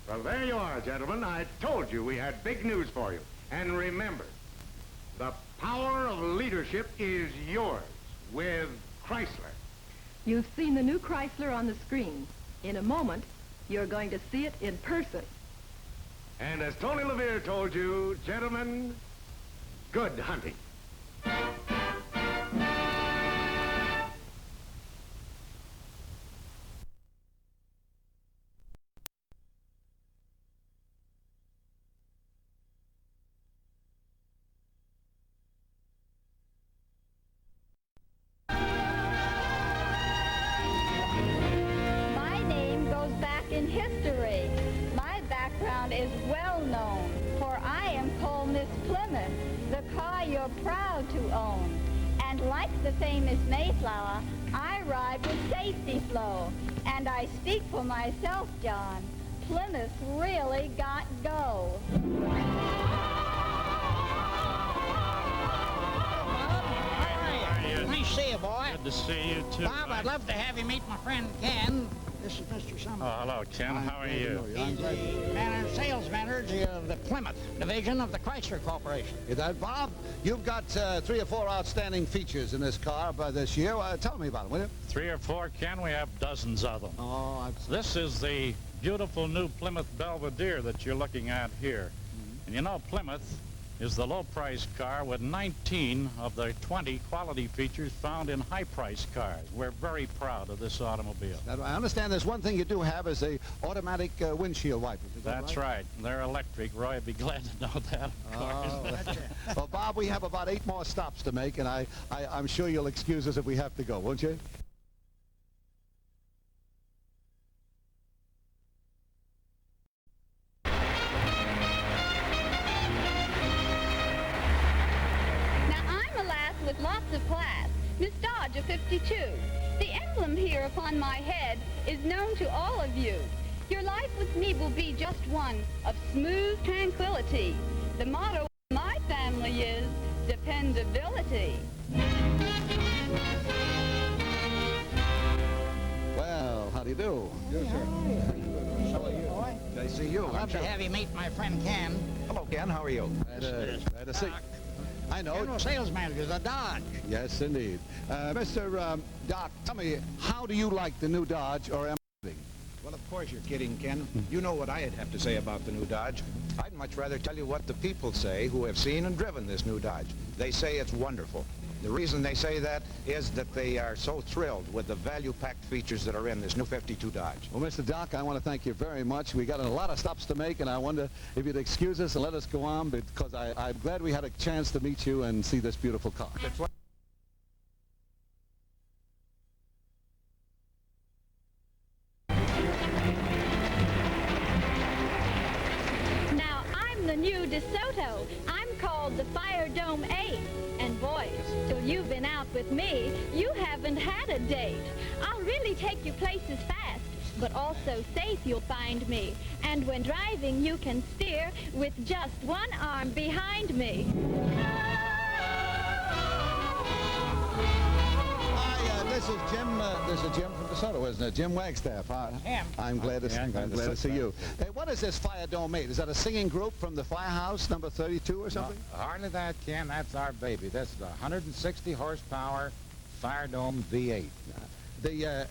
Well, there you are, gentlemen. I told you we had big news for you. And remember, the power of leadership is yours with Chrysler. You've seen the new Chrysler on the screen. In a moment, you're going to see it in person. And as Tony LeVere told you, gentlemen, good hunting. In history, my background is well known, for I am called Miss Plymouth, the car you're proud to own. And like the famous Mayflower, I ride with safety flow. And I speak for myself, John, Plymouth really got go. Nice to see you, boy. Good to see you, too. Bob, I'd love to have you meet my friend Ken. This is Mr. Summers. Oh, hello, Ken. How are you? He's the sales manager of the Plymouth division of the Chrysler Corporation. Is that Bob? You've got 3 or 4 outstanding features in this car by this year. Tell me about them, will you? 3 or 4, Ken? We have dozens of them. Oh, This is the beautiful new Plymouth Belvedere that you're looking at here. And you know, Plymouth is the low-price car with 19 of the 20 quality features found in high-price cars. We're very proud of this automobile. Now, I understand there's one thing you do have is a automatic windshield wipers. Is that That's right? They're electric. Roy would be glad to know that, of course. Well, Bob, we have about 8 more stops to make, and I'm sure you'll excuse us if we have to go, won't you? With lots of class, Miss Dodge of 52. The emblem here upon my head is known to all of you. Your life with me will be just one of smooth tranquility. The motto of my family is dependability. Well, how do you do? Yes, sir. How are you? Nice to see you. I'd love to have you meet my friend Ken. Hello, Ken. How are you? Glad to see. I know. General sales manager, the Dodge. Yes, indeed. Mr. Doc, tell me, how do you like the new Dodge, or am I kidding? Well, of course you're kidding, Ken. You know what I'd have to say about the new Dodge. I'd much rather tell you what the people say who have seen and driven this new Dodge. They say it's wonderful. The reason they say that is that they are so thrilled with the value-packed features that are in this new 52 Dodge. Well, Mr. Doc, I want to thank you very much. We got a lot of stops to make, and I wonder if you'd excuse us and let us go on, because I'm glad we had a chance to meet you and see this beautiful car. That's what Now, I'm the new DeSoto. I'm called the Fire Dome 8. And boys, till you've been out with me, you haven't had a date. I'll really take you places fast, but also safe you'll find me. And when driving, you can steer with just one arm behind me. This is Jim from DeSoto, isn't it? Jim Wagstaff. I'm glad to see you. Hey, what is this Fire Dome 8? Is that a singing group from the Firehouse, number 32 or something? No, hardly that, Ken. That's our baby. This is a 160 horsepower Fire Dome V8.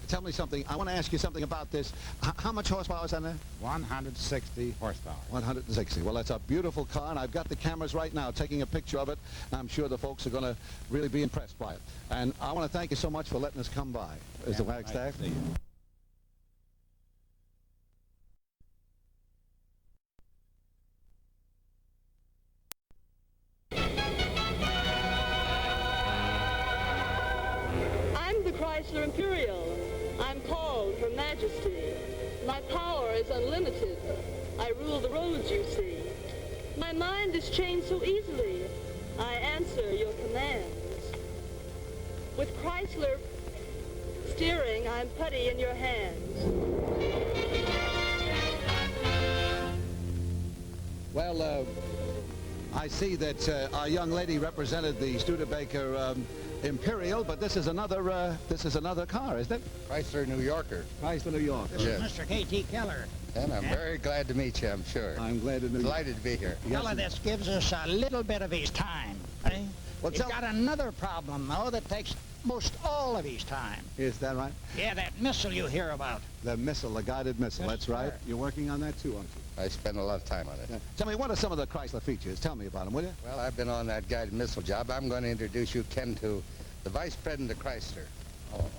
Tell me something. I want to ask you something about this. How much horsepower is on there? 160 horsepower. 160. Well, that's a beautiful car, and I've got the cameras right now taking a picture of it. I'm sure the folks are going to really be impressed by it. And I want to thank you so much for letting us come by, Mr. Wagstaff. I'm the Chrysler Imperial. I'm called Her Majesty. My power is unlimited. I rule the roads, you see. My mind is changed so easily. I answer your commands. With Chrysler steering, I'm putty in your hands. Well, I see that our young lady represented the Studebaker Imperial, but this is another car, isn't it? Chrysler New Yorker. Chrysler New Yorker. This is Mr. K.T. Keller. And I'm very glad to meet you, I'm sure. I'm glad to meet you. Delighted to be here. Fella, this gives us a little bit of his time. Eh? He's got another problem, though, that takes most all of his time. Is that right? Yeah, that missile you hear about. The missile, the guided missile, that's right. sir. You're working on that too, aren't you? I spend a lot of time on it. Yeah. Tell me, what are some of the Chrysler features? Tell me about them, will you? Well, I've been on that guided missile job. I'm going to introduce you, Ken, to the Vice President of Chrysler,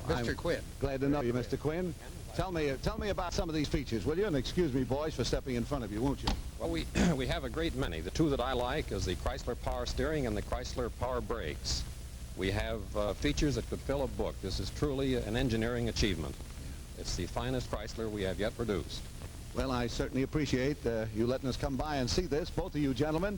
Mr. I'm Quinn. Glad to know you, Mr. Quinn. Tell me about some of these features, will you? And excuse me, boys, for stepping in front of you, won't you? Well, we have a great many. The two that I like is the Chrysler Power Steering and the Chrysler Power Brakes. We have features that could fill a book. This is truly an engineering achievement. It's the finest Chrysler we have yet produced. Well, I certainly appreciate you letting us come by and see this, both of you gentlemen.